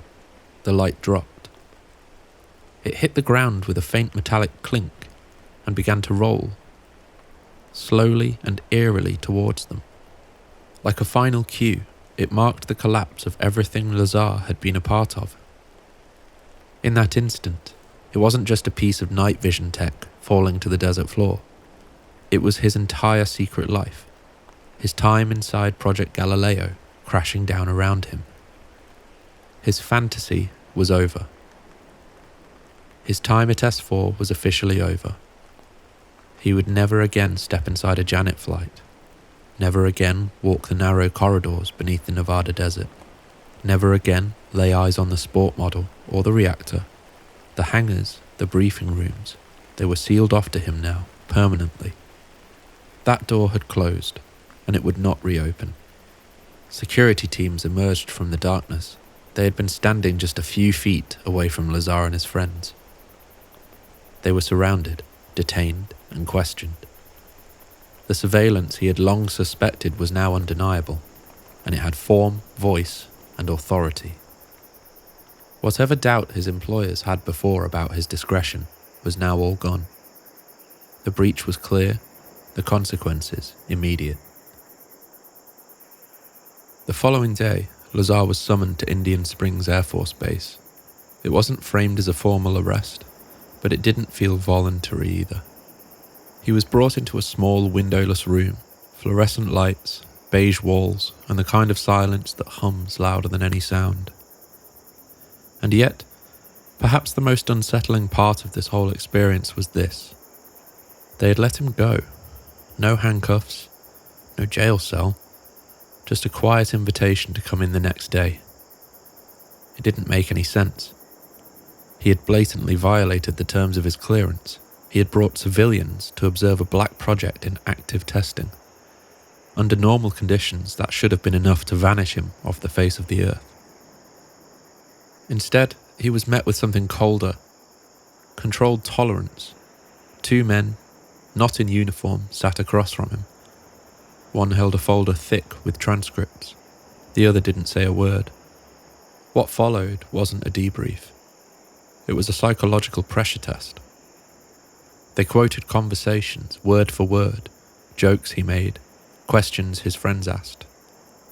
the light dropped. It hit the ground with a faint metallic clink and began to roll, slowly and eerily towards them. Like a final cue, it marked the collapse of everything Lazar had been a part of. In that instant, it wasn't just a piece of night vision tech falling to the desert floor. It was his entire secret life, his time inside Project Galileo crashing down around him. His fantasy was over. His time at S4 was officially over. He would never again step inside a Janet flight, never again walk the narrow corridors beneath the Nevada desert, never again lay eyes on the sport model or the reactor. The hangars, the briefing rooms, they were sealed off to him now, permanently. That door had closed, and it would not reopen. Security teams emerged from the darkness. They had been standing just a few feet away from Lazar and his friends. They were surrounded, detained, and questioned. The surveillance he had long suspected was now undeniable, and it had form, voice, and authority. Whatever doubt his employers had before about his discretion was now all gone. The breach was clear, the consequences immediate. The following day, Lazar was summoned to Indian Springs Air Force Base. It wasn't framed as a formal arrest, but it didn't feel voluntary either. He was brought into a small windowless room, fluorescent lights, beige walls, and the kind of silence that hums louder than any sound. And yet, perhaps the most unsettling part of this whole experience was this. They had let him go. No handcuffs, no jail cell, just a quiet invitation to come in the next day. It didn't make any sense. He had blatantly violated the terms of his clearance. He had brought civilians to observe a black project in active testing. Under normal conditions, that should have been enough to vanish him off the face of the earth. Instead, he was met with something colder. Controlled tolerance. Two men, not in uniform, sat across from him. One held a folder thick with transcripts. The other didn't say a word. What followed wasn't a debrief. It was a psychological pressure test. They quoted conversations, word for word, jokes he made, questions his friends asked.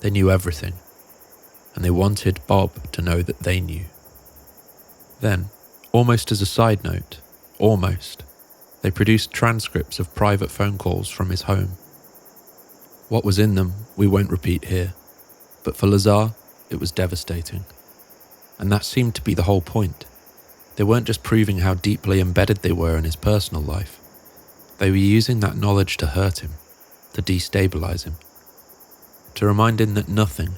They knew everything, and they wanted Bob to know that they knew. Then, almost as a side note, they produced transcripts of private phone calls from his home. What was in them, we won't repeat here, but for Lazar, it was devastating. And that seemed to be the whole point. They weren't just proving how deeply embedded they were in his personal life. They were using that knowledge to hurt him, to destabilize him, to remind him that nothing,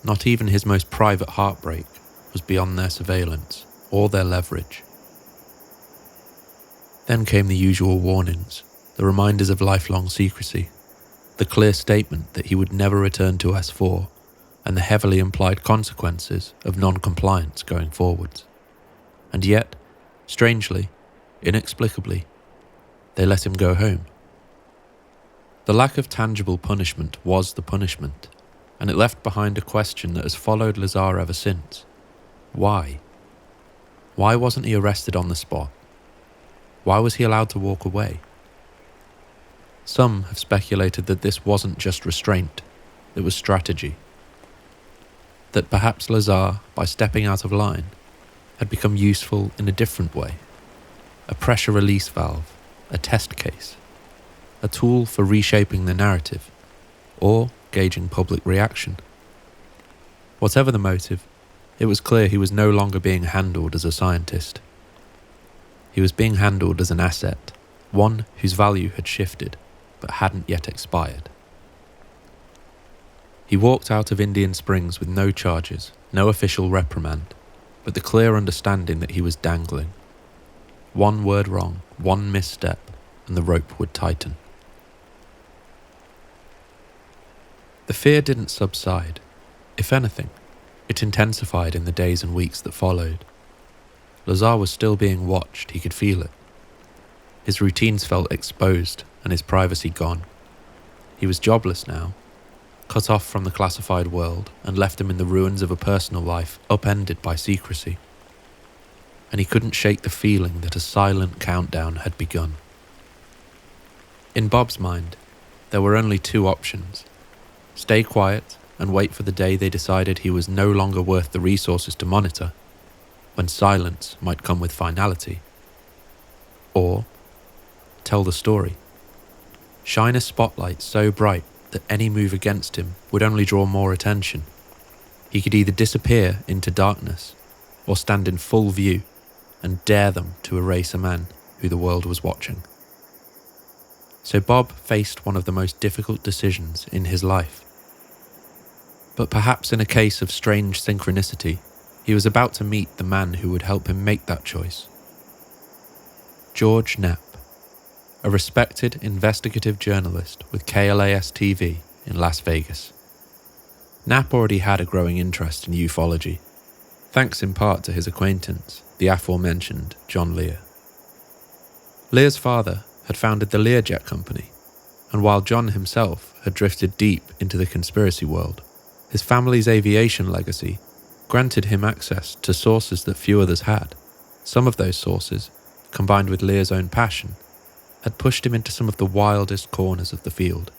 not even his most private heartbreak, was beyond their surveillance or their leverage. Then came the usual warnings, the reminders of lifelong secrecy, the clear statement that he would never return to S4, and the heavily implied consequences of non-compliance going forwards. And yet, strangely, inexplicably, they let him go home. The lack of tangible punishment was the punishment, and it left behind a question that has followed Lazar ever since. Why? Why wasn't he arrested on the spot? Why was he allowed to walk away? Some have speculated that this wasn't just restraint, it was strategy. That perhaps Lazar, by stepping out of line, had become useful in a different way. A pressure release valve, a test case, a tool for reshaping the narrative, or gauging public reaction. Whatever the motive, it was clear he was no longer being handled as a scientist. He was being handled as an asset, one whose value had shifted, but hadn't yet expired. He walked out of Indian Springs with no charges, no official reprimand, but the clear understanding that he was dangling. One word wrong, one misstep, and the rope would tighten. The fear didn't subside. If anything, it intensified in the days and weeks that followed. Lazar was still being watched, he could feel it. His routines felt exposed and his privacy gone. He was jobless now, cut off from the classified world and left him in the ruins of a personal life upended by secrecy. And he couldn't shake the feeling that a silent countdown had begun. In Bob's mind, there were only two options: stay quiet and wait for the day they decided he was no longer worth the resources to monitor, when silence might come with finality, or tell the story. Shine a spotlight so bright that any move against him would only draw more attention. He could either disappear into darkness or stand in full view and dare them to erase a man who the world was watching. So Bob faced one of the most difficult decisions in his life. But perhaps in a case of strange synchronicity, he was about to meet the man who would help him make that choice. George Knapp, a respected investigative journalist with KLAS-TV in Las Vegas. Knapp already had a growing interest in ufology, thanks in part to his acquaintance, the aforementioned John Lear. Lear's father had founded the Learjet Company, and while John himself had drifted deep into the conspiracy world, his family's aviation legacy granted him access to sources that few others had. Some of those sources, combined with Lear's own passion, had pushed him into some of the wildest corners of the field.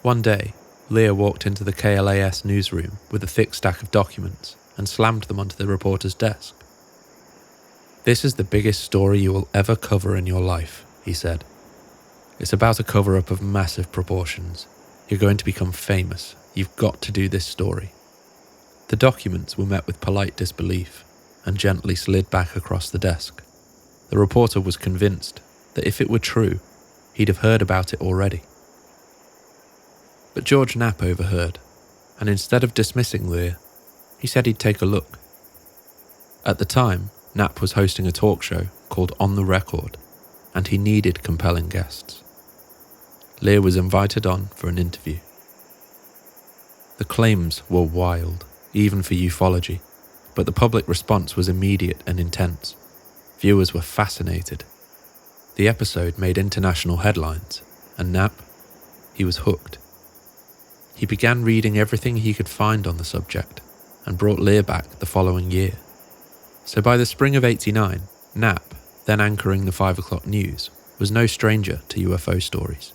One day, Lear walked into the KLAS newsroom with a thick stack of documents and slammed them onto the reporter's desk. "This is the biggest story you will ever cover in your life," he said. "It's about a cover-up of massive proportions. You're going to become famous. You've got to do this story." The documents were met with polite disbelief and gently slid back across the desk. The reporter was convinced that if it were true, he'd have heard about it already. But George Knapp overheard, and instead of dismissing Lear, he said he'd take a look. At the time, Knapp was hosting a talk show called On the Record, and he needed compelling guests. Lear was invited on for an interview. The claims were wild, even for ufology, but the public response was immediate and intense. Viewers were fascinated. The episode made international headlines, and Knapp, he was hooked. He began reading everything he could find on the subject, and brought Lear back the following year. So by the spring of '89, Knapp, then anchoring the 5 o'clock news, was no stranger to UFO stories.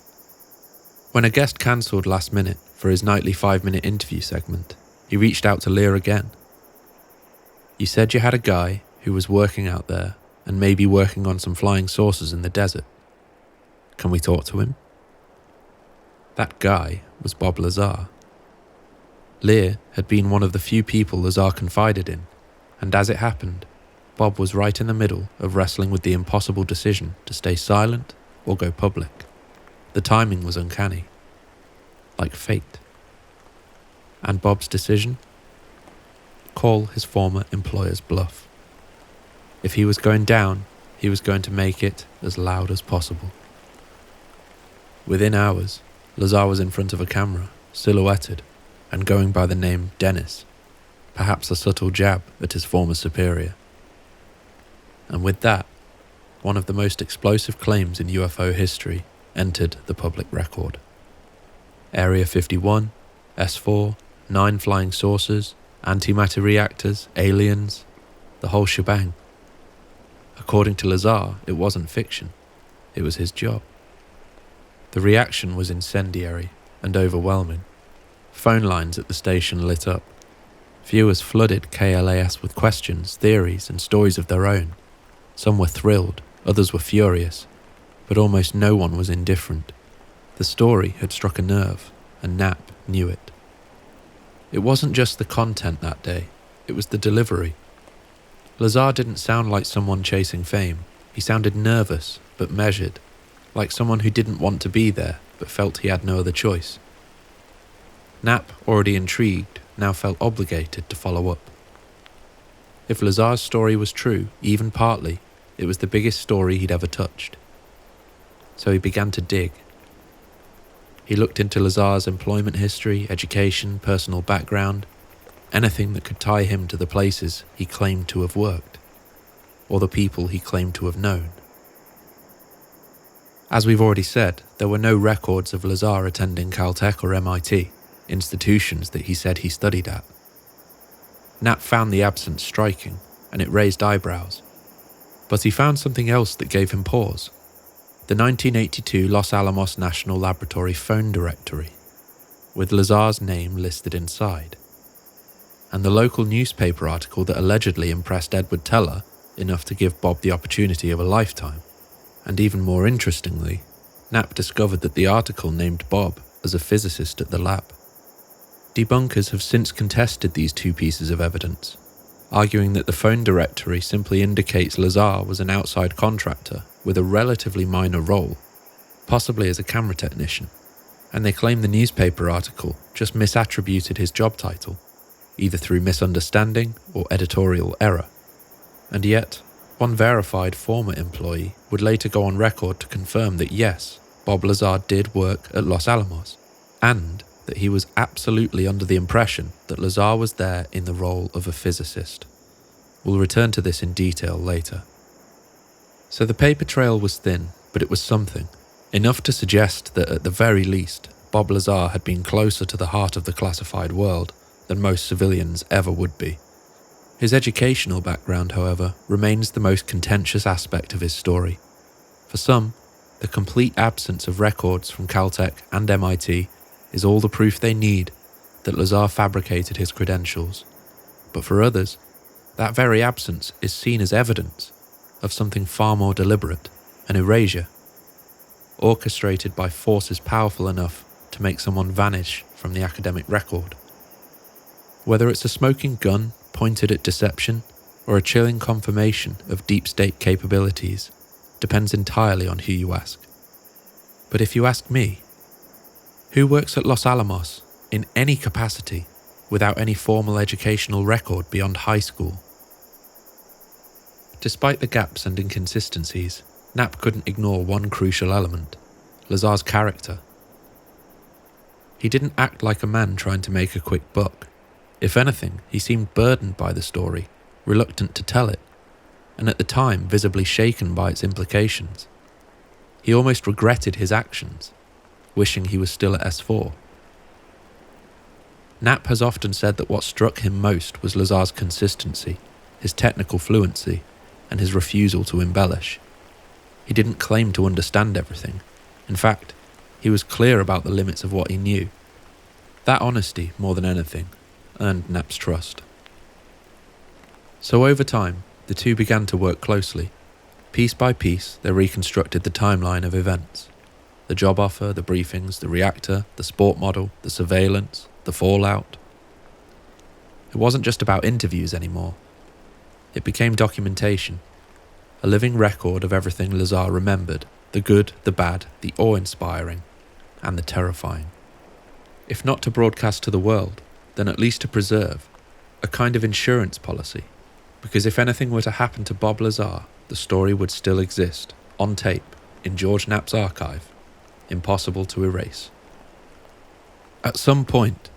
When a guest cancelled last minute for his nightly 5-minute interview segment, he reached out to Lear again. "You said you had a guy who was working out there and maybe working on some flying saucers in the desert. Can we talk to him?" That guy was Bob Lazar. Lear had been one of the few people Lazar confided in, and as it happened, Bob was right in the middle of wrestling with the impossible decision to stay silent or go public. The timing was uncanny, like fate. And Bob's decision? Call his former employer's bluff. If he was going down, he was going to make it as loud as possible. Within hours, Lazar was in front of a camera, silhouetted, and going by the name Dennis, perhaps a subtle jab at his former superior. And with that, one of the most explosive claims in UFO history entered the public record. Area 51, S4, 9 flying saucers, antimatter reactors, aliens, the whole shebang. According to Lazar, it wasn't fiction. It was his job. The reaction was incendiary and overwhelming. Phone lines at the station lit up. Viewers flooded KLAS with questions, theories, and stories of their own. Some were thrilled, others were furious, but almost no one was indifferent. The story had struck a nerve, and Knapp knew it. It wasn't just the content that day, it was the delivery. Lazar didn't sound like someone chasing fame. He sounded nervous, but measured, like someone who didn't want to be there, but felt he had no other choice. Knapp, already intrigued, now felt obligated to follow up. If Lazar's story was true, even partly, it was the biggest story he'd ever touched. So he began to dig. He looked into Lazar's employment history, education, personal background, anything that could tie him to the places he claimed to have worked, or the people he claimed to have known. As we've already said, there were no records of Lazar attending Caltech or MIT, institutions that he said he studied at. Knapp found the absence striking, and it raised eyebrows. But he found something else that gave him pause. The 1982 Los Alamos National Laboratory phone directory, with Lazar's name listed inside. And the local newspaper article that allegedly impressed Edward Teller enough to give Bob the opportunity of a lifetime. And even more interestingly, Knapp discovered that the article named Bob as a physicist at the lab. Debunkers have since contested these two pieces of evidence, arguing that the phone directory simply indicates Lazar was an outside contractor with a relatively minor role, possibly as a camera technician, and they claim the newspaper article just misattributed his job title, either through misunderstanding or editorial error. And yet, one verified former employee would later go on record to confirm that yes, Bob Lazar did work at Los Alamos, and that he was absolutely under the impression that Lazar was there in the role of a physicist. We'll return to this in detail later. So the paper trail was thin, but it was something, enough to suggest that at the very least, Bob Lazar had been closer to the heart of the classified world than most civilians ever would be. His educational background, however, remains the most contentious aspect of his story. For some, the complete absence of records from Caltech and MIT is all the proof they need that Lazar fabricated his credentials. But for others, that very absence is seen as evidence of something far more deliberate, an erasure, orchestrated by forces powerful enough to make someone vanish from the academic record. Whether it's a smoking gun pointed at deception or a chilling confirmation of deep state capabilities depends entirely on who you ask. But if you ask me, who works at Los Alamos in any capacity without any formal educational record beyond high school? Despite the gaps and inconsistencies, Knapp couldn't ignore one crucial element: Lazar's character. He didn't act like a man trying to make a quick buck. If anything, he seemed burdened by the story, reluctant to tell it, and at the time visibly shaken by its implications. He almost regretted his actions, wishing he was still at S4. Knapp has often said that what struck him most was Lazar's consistency, his technical fluency, and his refusal to embellish. He didn't claim to understand everything. In fact, he was clear about the limits of what he knew. That honesty, more than anything, earned Knapp's trust. So over time, the two began to work closely. Piece by piece, they reconstructed the timeline of events. The job offer, the briefings, the reactor, the sport model, the surveillance, the fallout. It wasn't just about interviews anymore. It became documentation, a living record of everything Lazar remembered, the good, the bad, the awe-inspiring, and the terrifying. If not to broadcast to the world, then at least to preserve, a kind of insurance policy, because if anything were to happen to Bob Lazar, the story would still exist, on tape, in George Knapp's archive, impossible to erase. At some point,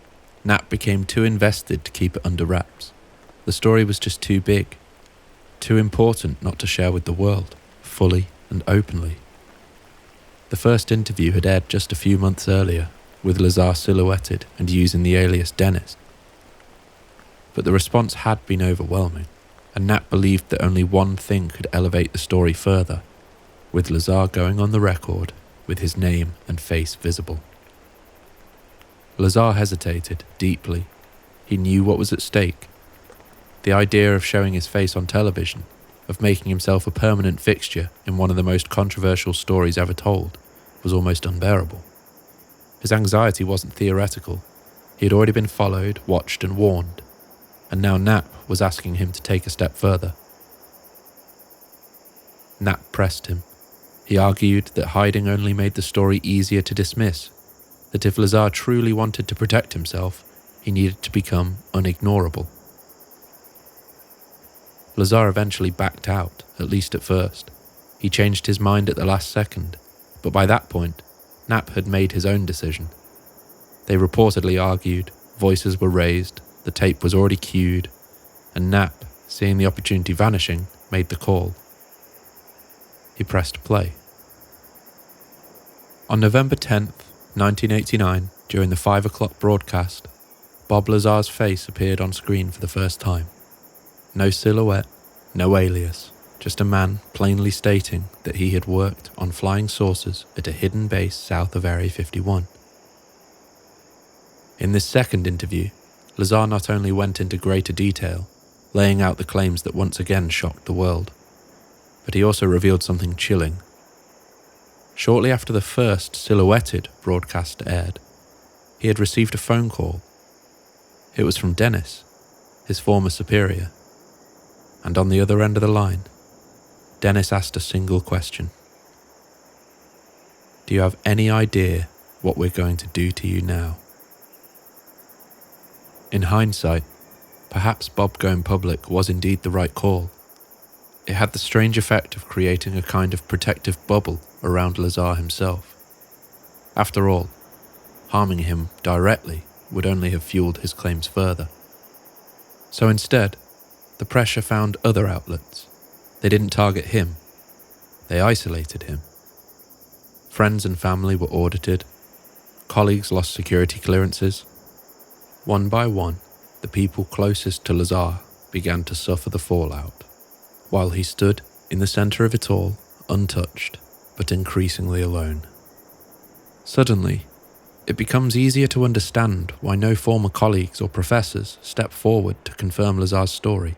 Knapp became too invested to keep it under wraps. The story was just too big, too important not to share with the world, fully and openly. The first interview had aired just a few months earlier, with Lazar silhouetted and using the alias Dennis. But the response had been overwhelming, and Knapp believed that only one thing could elevate the story further, with Lazar going on the record with his name and face visible. Lazar hesitated deeply. He knew what was at stake. The idea of showing his face on television, of making himself a permanent fixture in one of the most controversial stories ever told, was almost unbearable. His anxiety wasn't theoretical. He had already been followed, watched and warned, and now Knapp was asking him to take a step further. Knapp pressed him. He argued that hiding only made the story easier to dismiss, that if Lazar truly wanted to protect himself, he needed to become unignorable. Lazar eventually backed out, at least at first. He changed his mind at the last second, but by that point, Knapp had made his own decision. They reportedly argued, voices were raised, the tape was already cued, and Knapp, seeing the opportunity vanishing, made the call. He pressed play. On November 10th, 1989, during the 5 o'clock broadcast, Bob Lazar's face appeared on screen for the first time. No silhouette, no alias, just a man plainly stating that he had worked on flying saucers at a hidden base south of Area 51. In this second interview, Lazar not only went into greater detail, laying out the claims that once again shocked the world, but he also revealed something chilling. Shortly after the first silhouetted broadcast aired, he had received a phone call. It was from Dennis, his former superior, and on the other end of the line, Dennis asked a single question. "Do you have any idea what we're going to do to you now?" In hindsight, perhaps Bob going public was indeed the right call. It had the strange effect of creating a kind of protective bubble around Lazar himself. After all, harming him directly would only have fueled his claims further. So instead, the pressure found other outlets. They didn't target him. They isolated him. Friends and family were audited. Colleagues lost security clearances. One by one, the people closest to Lazar began to suffer the fallout, while he stood in the center of it all, untouched, but increasingly alone. Suddenly, it becomes easier to understand why no former colleagues or professors stepped forward to confirm Lazar's story.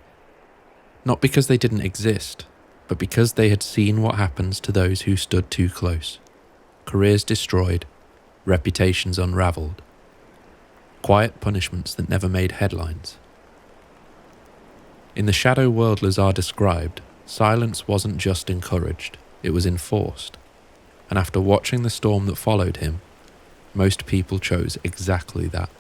Not because they didn't exist, but because they had seen what happens to those who stood too close. Careers destroyed, reputations unraveled. Quiet punishments that never made headlines. In the shadow world Lazar described, silence wasn't just encouraged, it was enforced. And after watching the storm that followed him, most people chose exactly that.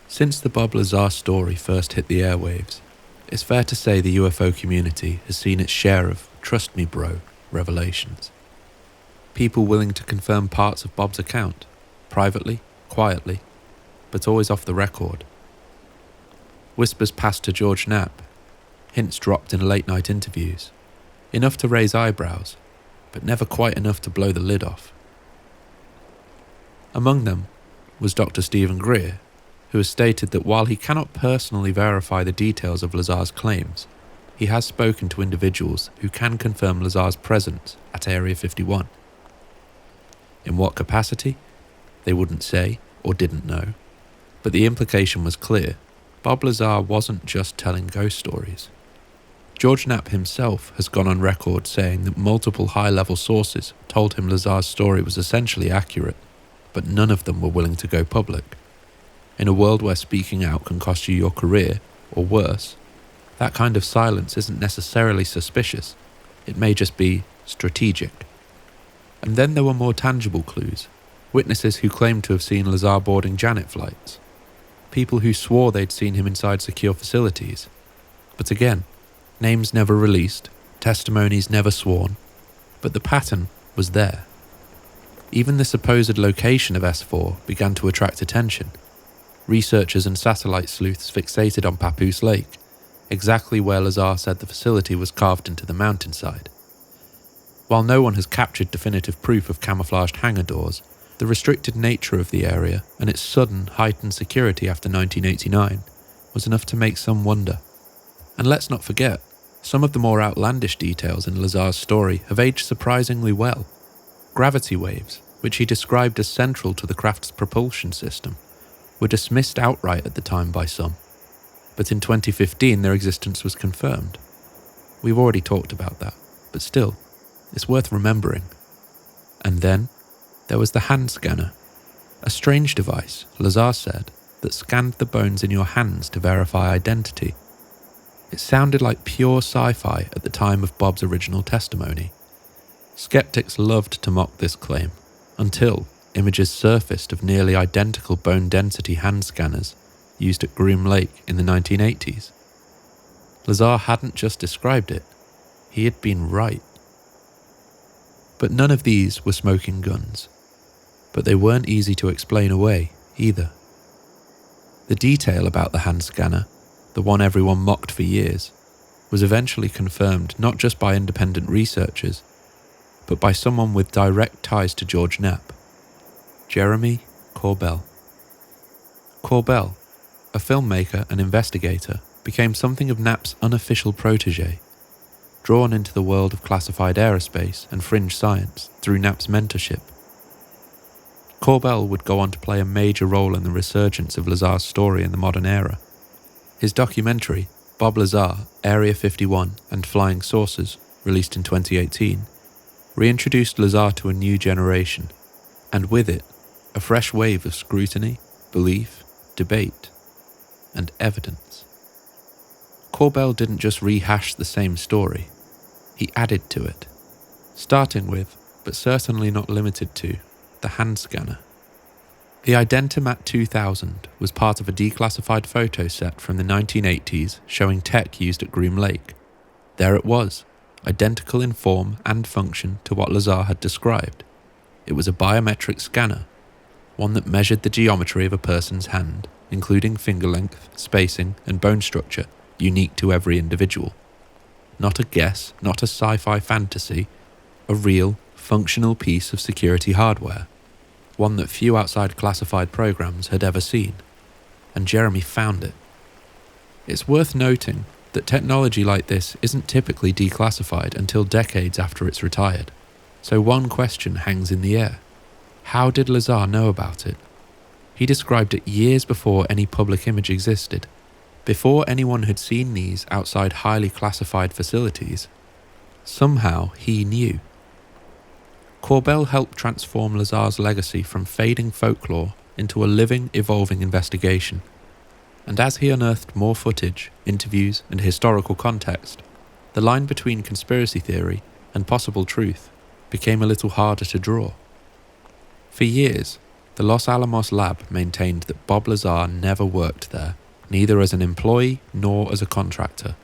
Since the Bob Lazar story first hit the airwaves, it's fair to say the UFO community has seen its share of "trust me bro" revelations. People willing to confirm parts of Bob's account, privately, quietly, but always off the record. Whispers passed to George Knapp, hints dropped in late-night interviews, enough to raise eyebrows, but never quite enough to blow the lid off. Among them, was Dr. Stephen Greer, who has stated that while he cannot personally verify the details of Lazar's claims, he has spoken to individuals who can confirm Lazar's presence at Area 51. In what capacity? They wouldn't say or didn't know, but the implication was clear. Bob Lazar wasn't just telling ghost stories. George Knapp himself has gone on record saying that multiple high-level sources told him Lazar's story was essentially accurate, but none of them were willing to go public. In a world where speaking out can cost you your career, or worse, that kind of silence isn't necessarily suspicious. It may just be strategic. And then there were more tangible clues. Witnesses who claimed to have seen Lazar boarding Janet flights. People who swore they'd seen him inside secure facilities. But again, names never released, testimonies never sworn, but the pattern was there. Even the supposed location of S4 began to attract attention. Researchers and satellite sleuths fixated on Papoose Lake, exactly where Lazar said the facility was carved into the mountainside. While no one has captured definitive proof of camouflaged hangar doors, the restricted nature of the area and its sudden heightened security after 1989 was enough to make some wonder. And let's not forget, some of the more outlandish details in Lazar's story have aged surprisingly well. Gravity waves, which he described as central to the craft's propulsion system, were dismissed outright at the time by some. But in 2015 their existence was confirmed. We've already talked about that, but still, it's worth remembering. And then, there was the hand scanner, a strange device, Lazar said, that scanned the bones in your hands to verify identity. It sounded like pure sci-fi at the time of Bob's original testimony. Skeptics loved to mock this claim, until images surfaced of nearly identical bone density hand scanners used at Groom Lake in the 1980s. Lazar hadn't just described it, he had been right. But none of these were smoking guns. But they weren't easy to explain away, either. The detail about the hand scanner, the one everyone mocked for years, was eventually confirmed not just by independent researchers, but by someone with direct ties to George Knapp, Jeremy Corbell. Corbell, a filmmaker and investigator, became something of Knapp's unofficial protégé, drawn into the world of classified aerospace and fringe science through Knapp's mentorship. Corbell would go on to play a major role in the resurgence of Lazar's story in the modern era. His documentary, Bob Lazar, Area 51 and Flying Saucers, released in 2018, reintroduced Lazar to a new generation, and with it, a fresh wave of scrutiny, belief, debate, and evidence. Corbell didn't just rehash the same story, he added to it, starting with, but certainly not limited to, the hand scanner. The Identimat 2000 was part of a declassified photo set from the 1980s showing tech used at Groom Lake. There it was, identical in form and function to what Lazar had described. It was a biometric scanner, one that measured the geometry of a person's hand, including finger length, spacing, and bone structure, unique to every individual. Not a guess, not a sci-fi fantasy, a real, functional piece of security hardware, one that few outside classified programs had ever seen, and Jeremy found it. It's worth noting that technology like this isn't typically declassified until decades after it's retired, so one question hangs in the air. How did Lazar know about it? He described it years before any public image existed, before anyone had seen these outside highly classified facilities. Somehow he knew. Corbell helped transform Lazar's legacy from fading folklore into a living, evolving investigation. And as he unearthed more footage, interviews, and historical context, the line between conspiracy theory and possible truth became a little harder to draw. For years, the Los Alamos lab maintained that Bob Lazar never worked there, neither as an employee nor as a contractor.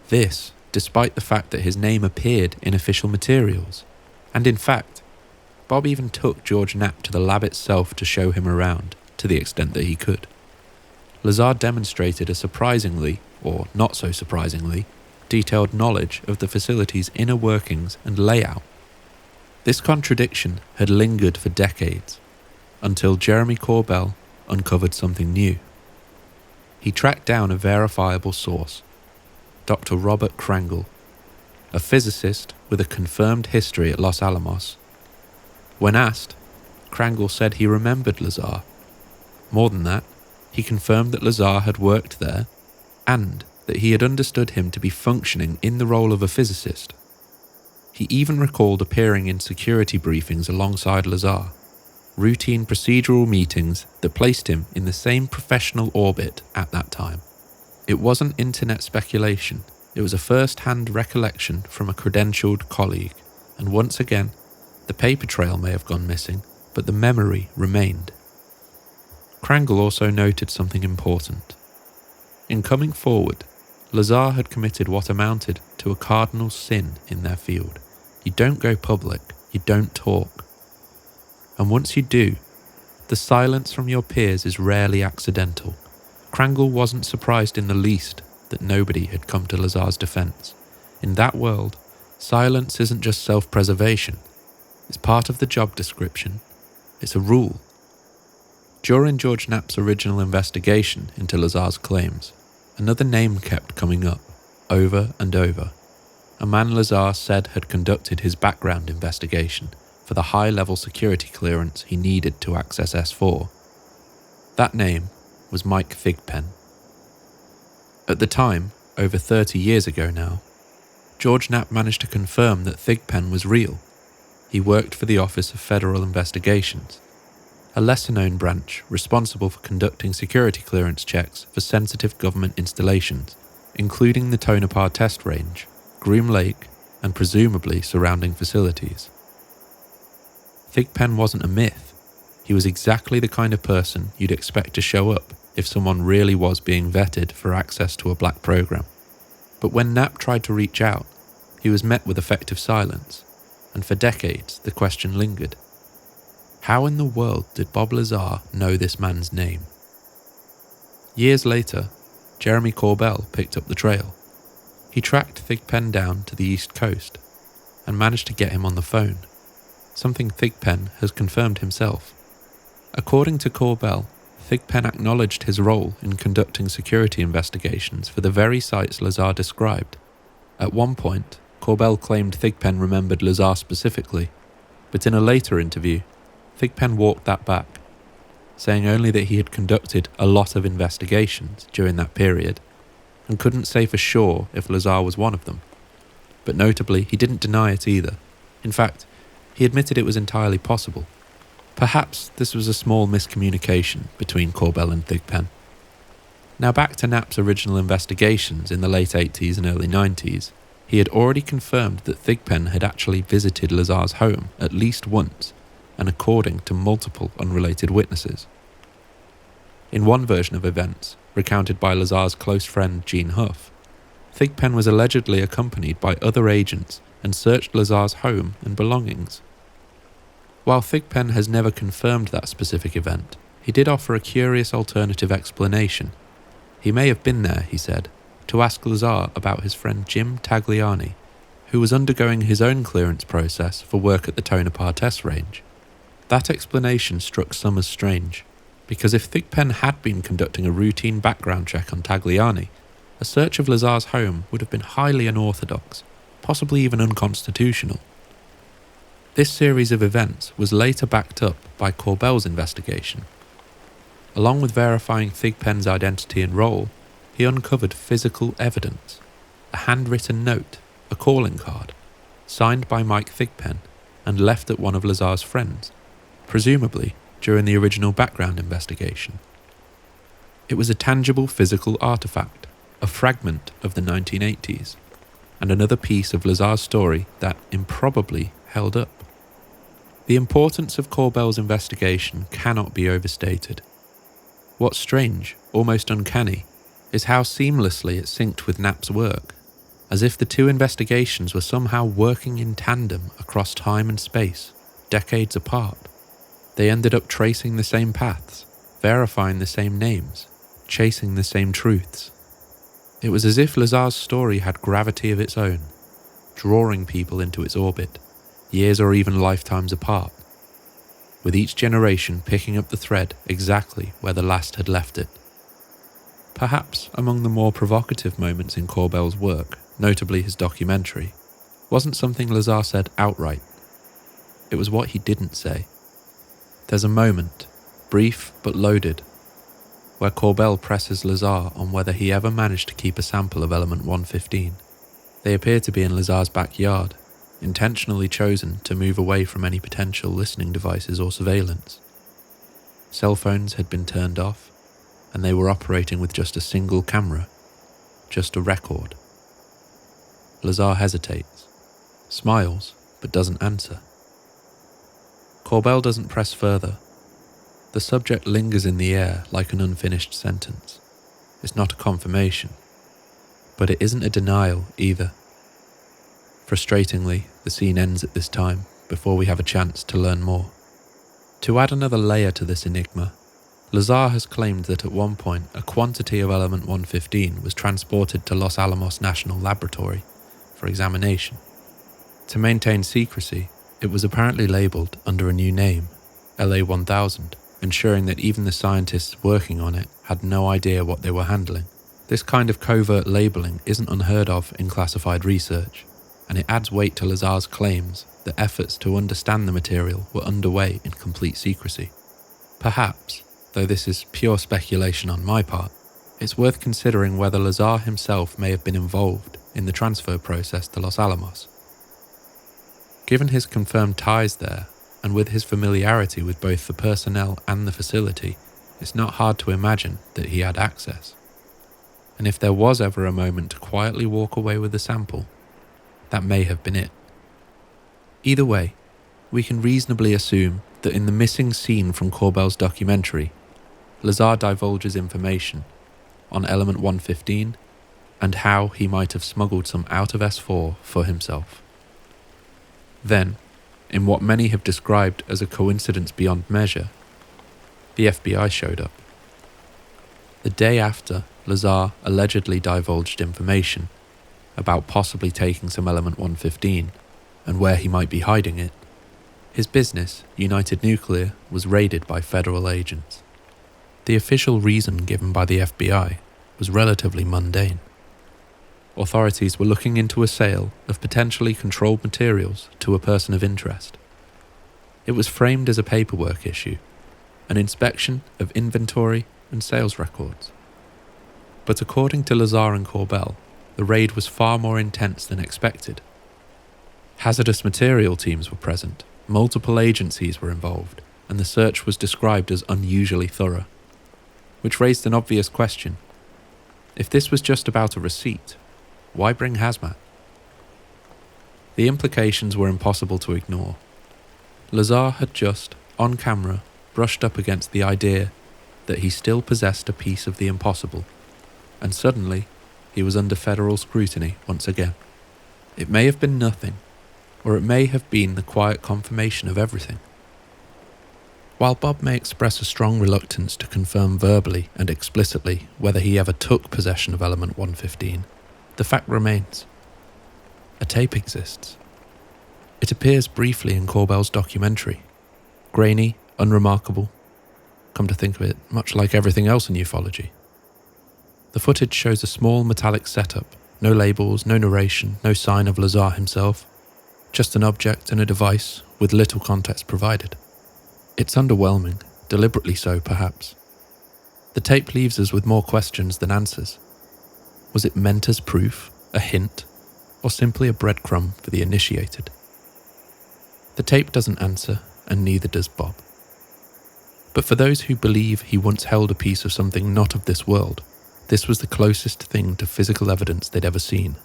This, despite the fact that his name appeared in official materials. And in fact, Bob even took George Knapp to the lab itself to show him around, to the extent that he could. Lazar demonstrated a surprisingly, or not so surprisingly, detailed knowledge of the facility's inner workings and layout. This contradiction had lingered for decades. until Jeremy Corbell uncovered something new. He tracked down a verifiable source, Dr. Robert Krangle, a physicist with a confirmed history at Los Alamos. When asked, Krangle said he remembered Lazar. More than that, he confirmed that Lazar had worked there and that he had understood him to be functioning in the role of a physicist. He even recalled appearing in security briefings alongside Lazar, routine procedural meetings that placed him in the same professional orbit at that time. It wasn't internet speculation, it was a first-hand recollection from a credentialed colleague, and once again, the paper trail may have gone missing, but the memory remained. Krangle also noted something important. In coming forward, Lazar had committed what amounted to a cardinal sin in their field. You don't go public, you don't talk. And once you do, the silence from your peers is rarely accidental. Krangle wasn't surprised in the least that nobody had come to Lazar's defense. In that world, silence isn't just self-preservation. It's part of the job description. It's a rule. During George Knapp's original investigation into Lazar's claims, another name kept coming up, over and over. A man Lazar said had conducted his background investigation for the high-level security clearance he needed to access S4. That name was Mike Thigpen. At the time, over 30 years ago now, George Knapp managed to confirm that Thigpen was real. He worked for the Office of Federal Investigations, a lesser-known branch responsible for conducting security clearance checks for sensitive government installations, including the Tonopah Test Range, Groom Lake, and presumably surrounding facilities. Thigpen wasn't a myth. He was exactly the kind of person you'd expect to show up if someone really was being vetted for access to a black program. But when Knapp tried to reach out, he was met with effective silence, and for decades the question lingered. How in the world did Bob Lazar know this man's name? Years later, Jeremy Corbell picked up the trail. He tracked Thigpen down to the East Coast and managed to get him on the phone, something Thigpen has confirmed himself. According to Corbell, Thigpen acknowledged his role in conducting security investigations for the very sites Lazar described. At one point, Corbell claimed Thigpen remembered Lazar specifically, but in a later interview, Thigpen walked that back, saying only that he had conducted a lot of investigations during that period and couldn't say for sure if Lazar was one of them. But notably, he didn't deny it either. In fact, he admitted it was entirely possible. Perhaps this was a small miscommunication between Corbell and Thigpen. Now back to Knapp's original investigations in the late 80s and early 90s, he had already confirmed that Thigpen had actually visited Lazar's home at least once, and according to multiple unrelated witnesses. In one version of events, recounted by Lazar's close friend Gene Huff, Thigpen was allegedly accompanied by other agents and searched Lazar's home and belongings. While Thigpen has never confirmed that specific event, he did offer a curious alternative explanation. He may have been there, he said, to ask Lazar about his friend Jim Tagliani, who was undergoing his own clearance process for work at the Tonopah Test Range. That explanation struck some as strange, because if Thigpen had been conducting a routine background check on Tagliani, a search of Lazar's home would have been highly unorthodox, possibly even unconstitutional. This series of events was later backed up by Corbell's investigation. Along with verifying Thigpen's identity and role, he uncovered physical evidence, a handwritten note, a calling card, signed by Mike Thigpen and left at one of Lazar's friends, presumably during the original background investigation. It was a tangible physical artifact, a fragment of the 1980s, and another piece of Lazar's story that improbably held up. The importance of Corbell's investigation cannot be overstated. What's strange, almost uncanny, is how seamlessly it synced with Knapp's work, as if the two investigations were somehow working in tandem across time and space, decades apart. They ended up tracing the same paths, verifying the same names, chasing the same truths. It was as if Lazar's story had gravity of its own, drawing people into its orbit, years or even lifetimes apart. with each generation picking up the thread exactly where the last had left it. Perhaps among the more provocative moments in Corbell's work, notably his documentary, wasn't something Lazar said outright. It was what he didn't say. There's a moment, brief but loaded, where Corbell presses Lazar on whether he ever managed to keep a sample of element 115. They appear to be in Lazar's backyard, intentionally chosen to move away from any potential listening devices or surveillance. Cell phones had been turned off, and they were operating with just a single camera, just a record. Lazar hesitates, smiles, but doesn't answer. Corbell doesn't press further. The subject lingers in the air like an unfinished sentence. It's not a confirmation, but it isn't a denial either. Frustratingly, the scene ends at this time before we have a chance to learn more. To add another layer to this enigma, Lazar has claimed that at one point a quantity of element 115 was transported to Los Alamos National Laboratory for examination. To maintain secrecy, it was apparently labelled under a new name, LA-1000, ensuring that even the scientists working on it had no idea what they were handling. This kind of covert labelling isn't unheard of in classified research, and it adds weight to Lazar's claims that efforts to understand the material were underway in complete secrecy. Perhaps, though this is pure speculation on my part, it's worth considering whether Lazar himself may have been involved in the transfer process to Los Alamos. Given his confirmed ties there, and with his familiarity with both the personnel and the facility, it's not hard to imagine that he had access. And if there was ever a moment to quietly walk away with a sample, that may have been it. Either way, we can reasonably assume that in the missing scene from Corbell's documentary, Lazar divulges information on element 115 and how he might have smuggled some out of S4 for himself. Then, in what many have described as a coincidence beyond measure, the FBI showed up. The day after Lazar allegedly divulged information about possibly taking some element 115 and where he might be hiding it, his business, United Nuclear, was raided by federal agents. The official reason given by the FBI was relatively mundane. Authorities were looking into a sale of potentially controlled materials to a person of interest. It was framed as a paperwork issue, an inspection of inventory and sales records. But according to Lazar and Corbell, the raid was far more intense than expected. Hazardous material teams were present, multiple agencies were involved, and the search was described as unusually thorough, which raised an obvious question. If this was just about a receipt, why bring hazmat? The implications were impossible to ignore. Lazar had just, on camera, brushed up against the idea that he still possessed a piece of the impossible, and suddenly he was under federal scrutiny once again. It may have been nothing, or it may have been the quiet confirmation of everything. While Bob may express a strong reluctance to confirm verbally and explicitly whether he ever took possession of element 115, the fact remains. A tape exists. It appears briefly in Corbell's documentary. Grainy, unremarkable. Come to think of it, much like everything else in ufology. The footage shows a small metallic setup, no labels, no narration, no sign of Lazar himself, just an object and a device with little context provided. It's underwhelming, deliberately so perhaps. The tape leaves us with more questions than answers. Was it meant as proof, a hint, or simply a breadcrumb for the initiated? The tape doesn't answer, and neither does Bob. But for those who believe he once held a piece of something not of this world, this was the closest thing to physical evidence they'd ever seen.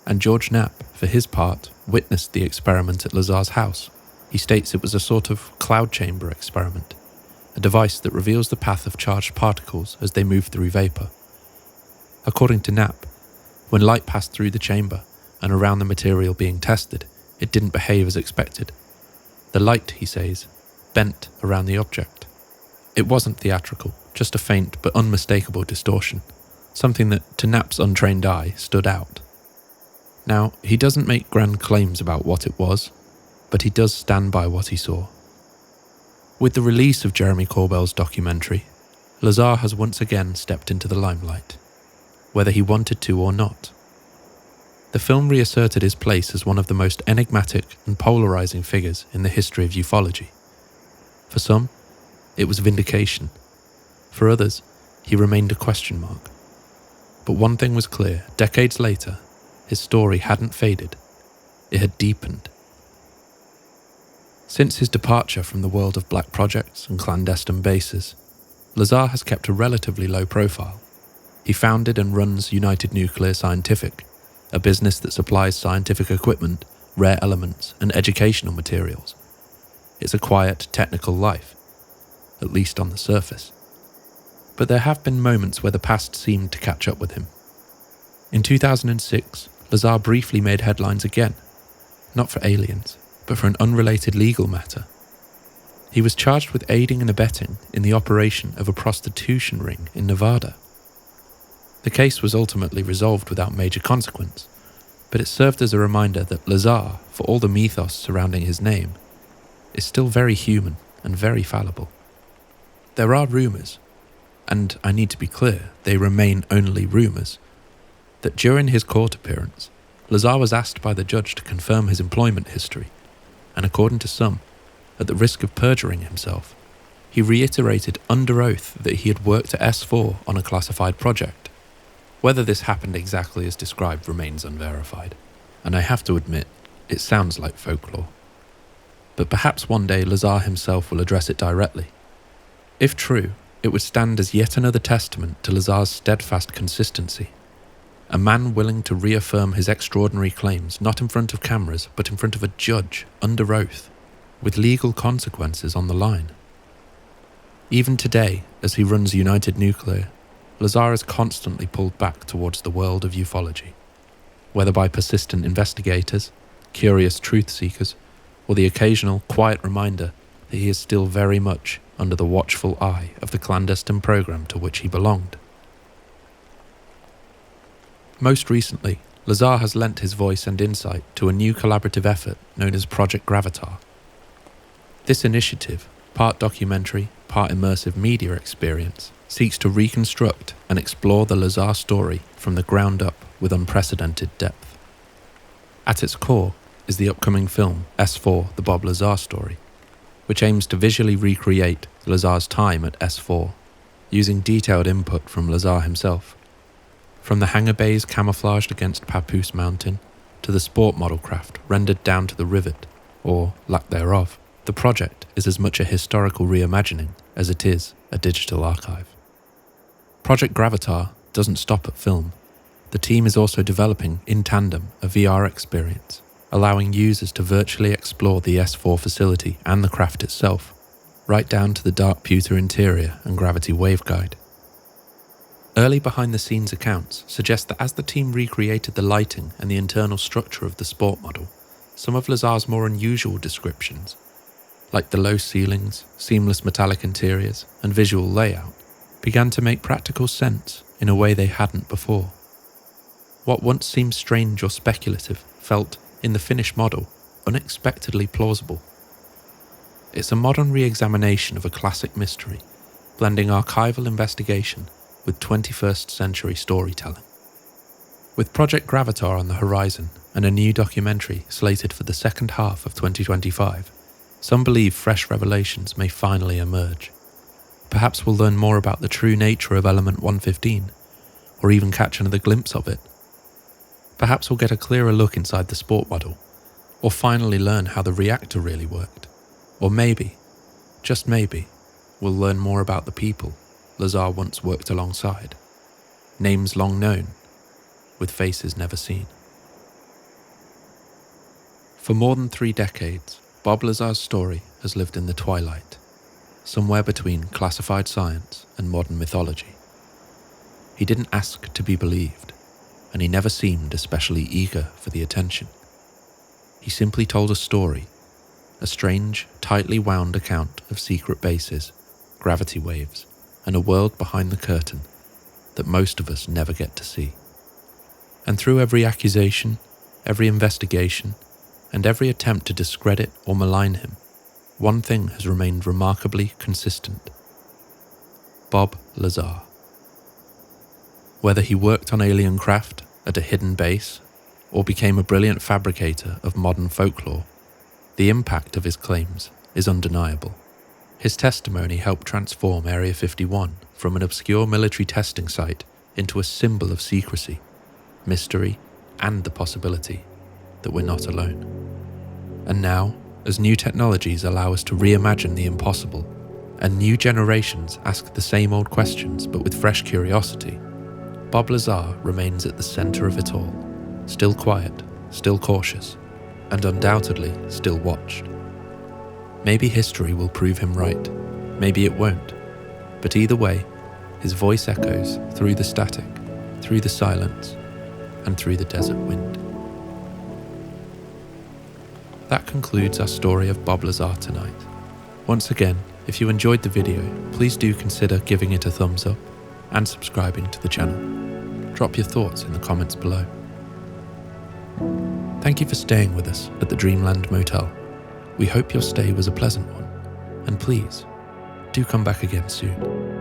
And George Knapp, for his part, witnessed the experiment at Lazar's house. He states it was a sort of cloud chamber experiment, a device that reveals the path of charged particles as they move through vapour. According to Knapp, when light passed through the chamber and around the material being tested, it didn't behave as expected. The light, he says, bent around the object. It wasn't theatrical, just a faint but unmistakable distortion, something that, to Knapp's untrained eye, stood out. Now, he doesn't make grand claims about what it was, but he does stand by what he saw. With the release of Jeremy Corbell's documentary, Lazar has once again stepped into the limelight, whether he wanted to or not. The film reasserted his place as one of the most enigmatic and polarizing figures in the history of ufology. For some, it was vindication. For others, he remained a question mark. But one thing was clear: decades later, his story hadn't faded. It had deepened. Since his departure from the world of black projects and clandestine bases, Lazar has kept a relatively low profile. He founded and runs United Nuclear Scientific, a business that supplies scientific equipment, rare elements, and educational materials. It's a quiet, technical life, at least on the surface. But there have been moments where the past seemed to catch up with him. In 2006, Lazar briefly made headlines again, not for aliens, but for an unrelated legal matter. He was charged with aiding and abetting in the operation of a prostitution ring in Nevada. The case was ultimately resolved without major consequence, but it served as a reminder that Lazar, for all the mythos surrounding his name, is still very human and very fallible. There are rumours, and I need to be clear, they remain only rumours, that during his court appearance, Lazar was asked by the judge to confirm his employment history, and according to some, at the risk of perjuring himself, he reiterated under oath that he had worked at S4 on a classified project. Whether this happened exactly as described remains unverified, and I have to admit, it sounds like folklore. But perhaps one day Lazar himself will address it directly. If true, it would stand as yet another testament to Lazar's steadfast consistency. A man willing to reaffirm his extraordinary claims not in front of cameras but in front of a judge, under oath, with legal consequences on the line. Even today, as he runs United Nuclear, Lazar is constantly pulled back towards the world of ufology, whether by persistent investigators, curious truth seekers, or the occasional quiet reminder that he is still very much under the watchful eye of the clandestine program to which he belonged. Most recently, Lazar has lent his voice and insight to a new collaborative effort known as Project Gravitaur. This initiative, part documentary, part immersive media experience, seeks to reconstruct and explore the Lazar story from the ground up with unprecedented depth. At its core is the upcoming film S4, The Bob Lazar Story, which aims to visually recreate Lazar's time at S4, using detailed input from Lazar himself. From the hangar bays camouflaged against Papoose Mountain, to the sport model craft rendered down to the rivet, or lack thereof, the project is as much a historical reimagining as it is a digital archive. Project Gravitaur doesn't stop at film. The team is also developing, in tandem, a VR experience, allowing users to virtually explore the S4 facility and the craft itself, right down to the dark pewter interior and gravity waveguide. Early behind-the-scenes accounts suggest that as the team recreated the lighting and the internal structure of the sport model, some of Lazar's more unusual descriptions, like the low ceilings, seamless metallic interiors, and visual layout, began to make practical sense in a way they hadn't before. What once seemed strange or speculative felt, in the finished model, unexpectedly plausible. It's a modern re-examination of a classic mystery, blending archival investigation with 21st century storytelling. With Project Gravitaur on the horizon and a new documentary slated for the second half of 2025, some believe fresh revelations may finally emerge. Perhaps we'll learn more about the true nature of Element 115, or even catch another glimpse of it. Perhaps we'll get a clearer look inside the sport model, or finally learn how the reactor really worked. Or maybe, just maybe, we'll learn more about the people Lazar once worked alongside. Names long known, with faces never seen. For more than 3 decades, Bob Lazar's story has lived in the twilight, somewhere between classified science and modern mythology. He didn't ask to be believed, and he never seemed especially eager for the attention. He simply told a story, a strange, tightly wound account of secret bases, gravity waves, and a world behind the curtain that most of us never get to see. And through every accusation, every investigation, and every attempt to discredit or malign him, one thing has remained remarkably consistent. Bob Lazar. Whether he worked on alien craft at a hidden base or became a brilliant fabricator of modern folklore, the impact of his claims is undeniable. His testimony helped transform Area 51 from an obscure military testing site into a symbol of secrecy, mystery, and the possibility that we're not alone. And now, as new technologies allow us to reimagine the impossible, and new generations ask the same old questions but with fresh curiosity, Bob Lazar remains at the centre of it all, still quiet, still cautious, and undoubtedly still watched. Maybe history will prove him right, maybe it won't, but either way, his voice echoes through the static, through the silence, and through the desert wind. That concludes our story of Bob Lazar tonight. Once again, if you enjoyed the video, please do consider giving it a thumbs up and subscribing to the channel. Drop your thoughts in the comments below. Thank you for staying with us at the Dreamland Motel. We hope your stay was a pleasant one, and please, do come back again soon.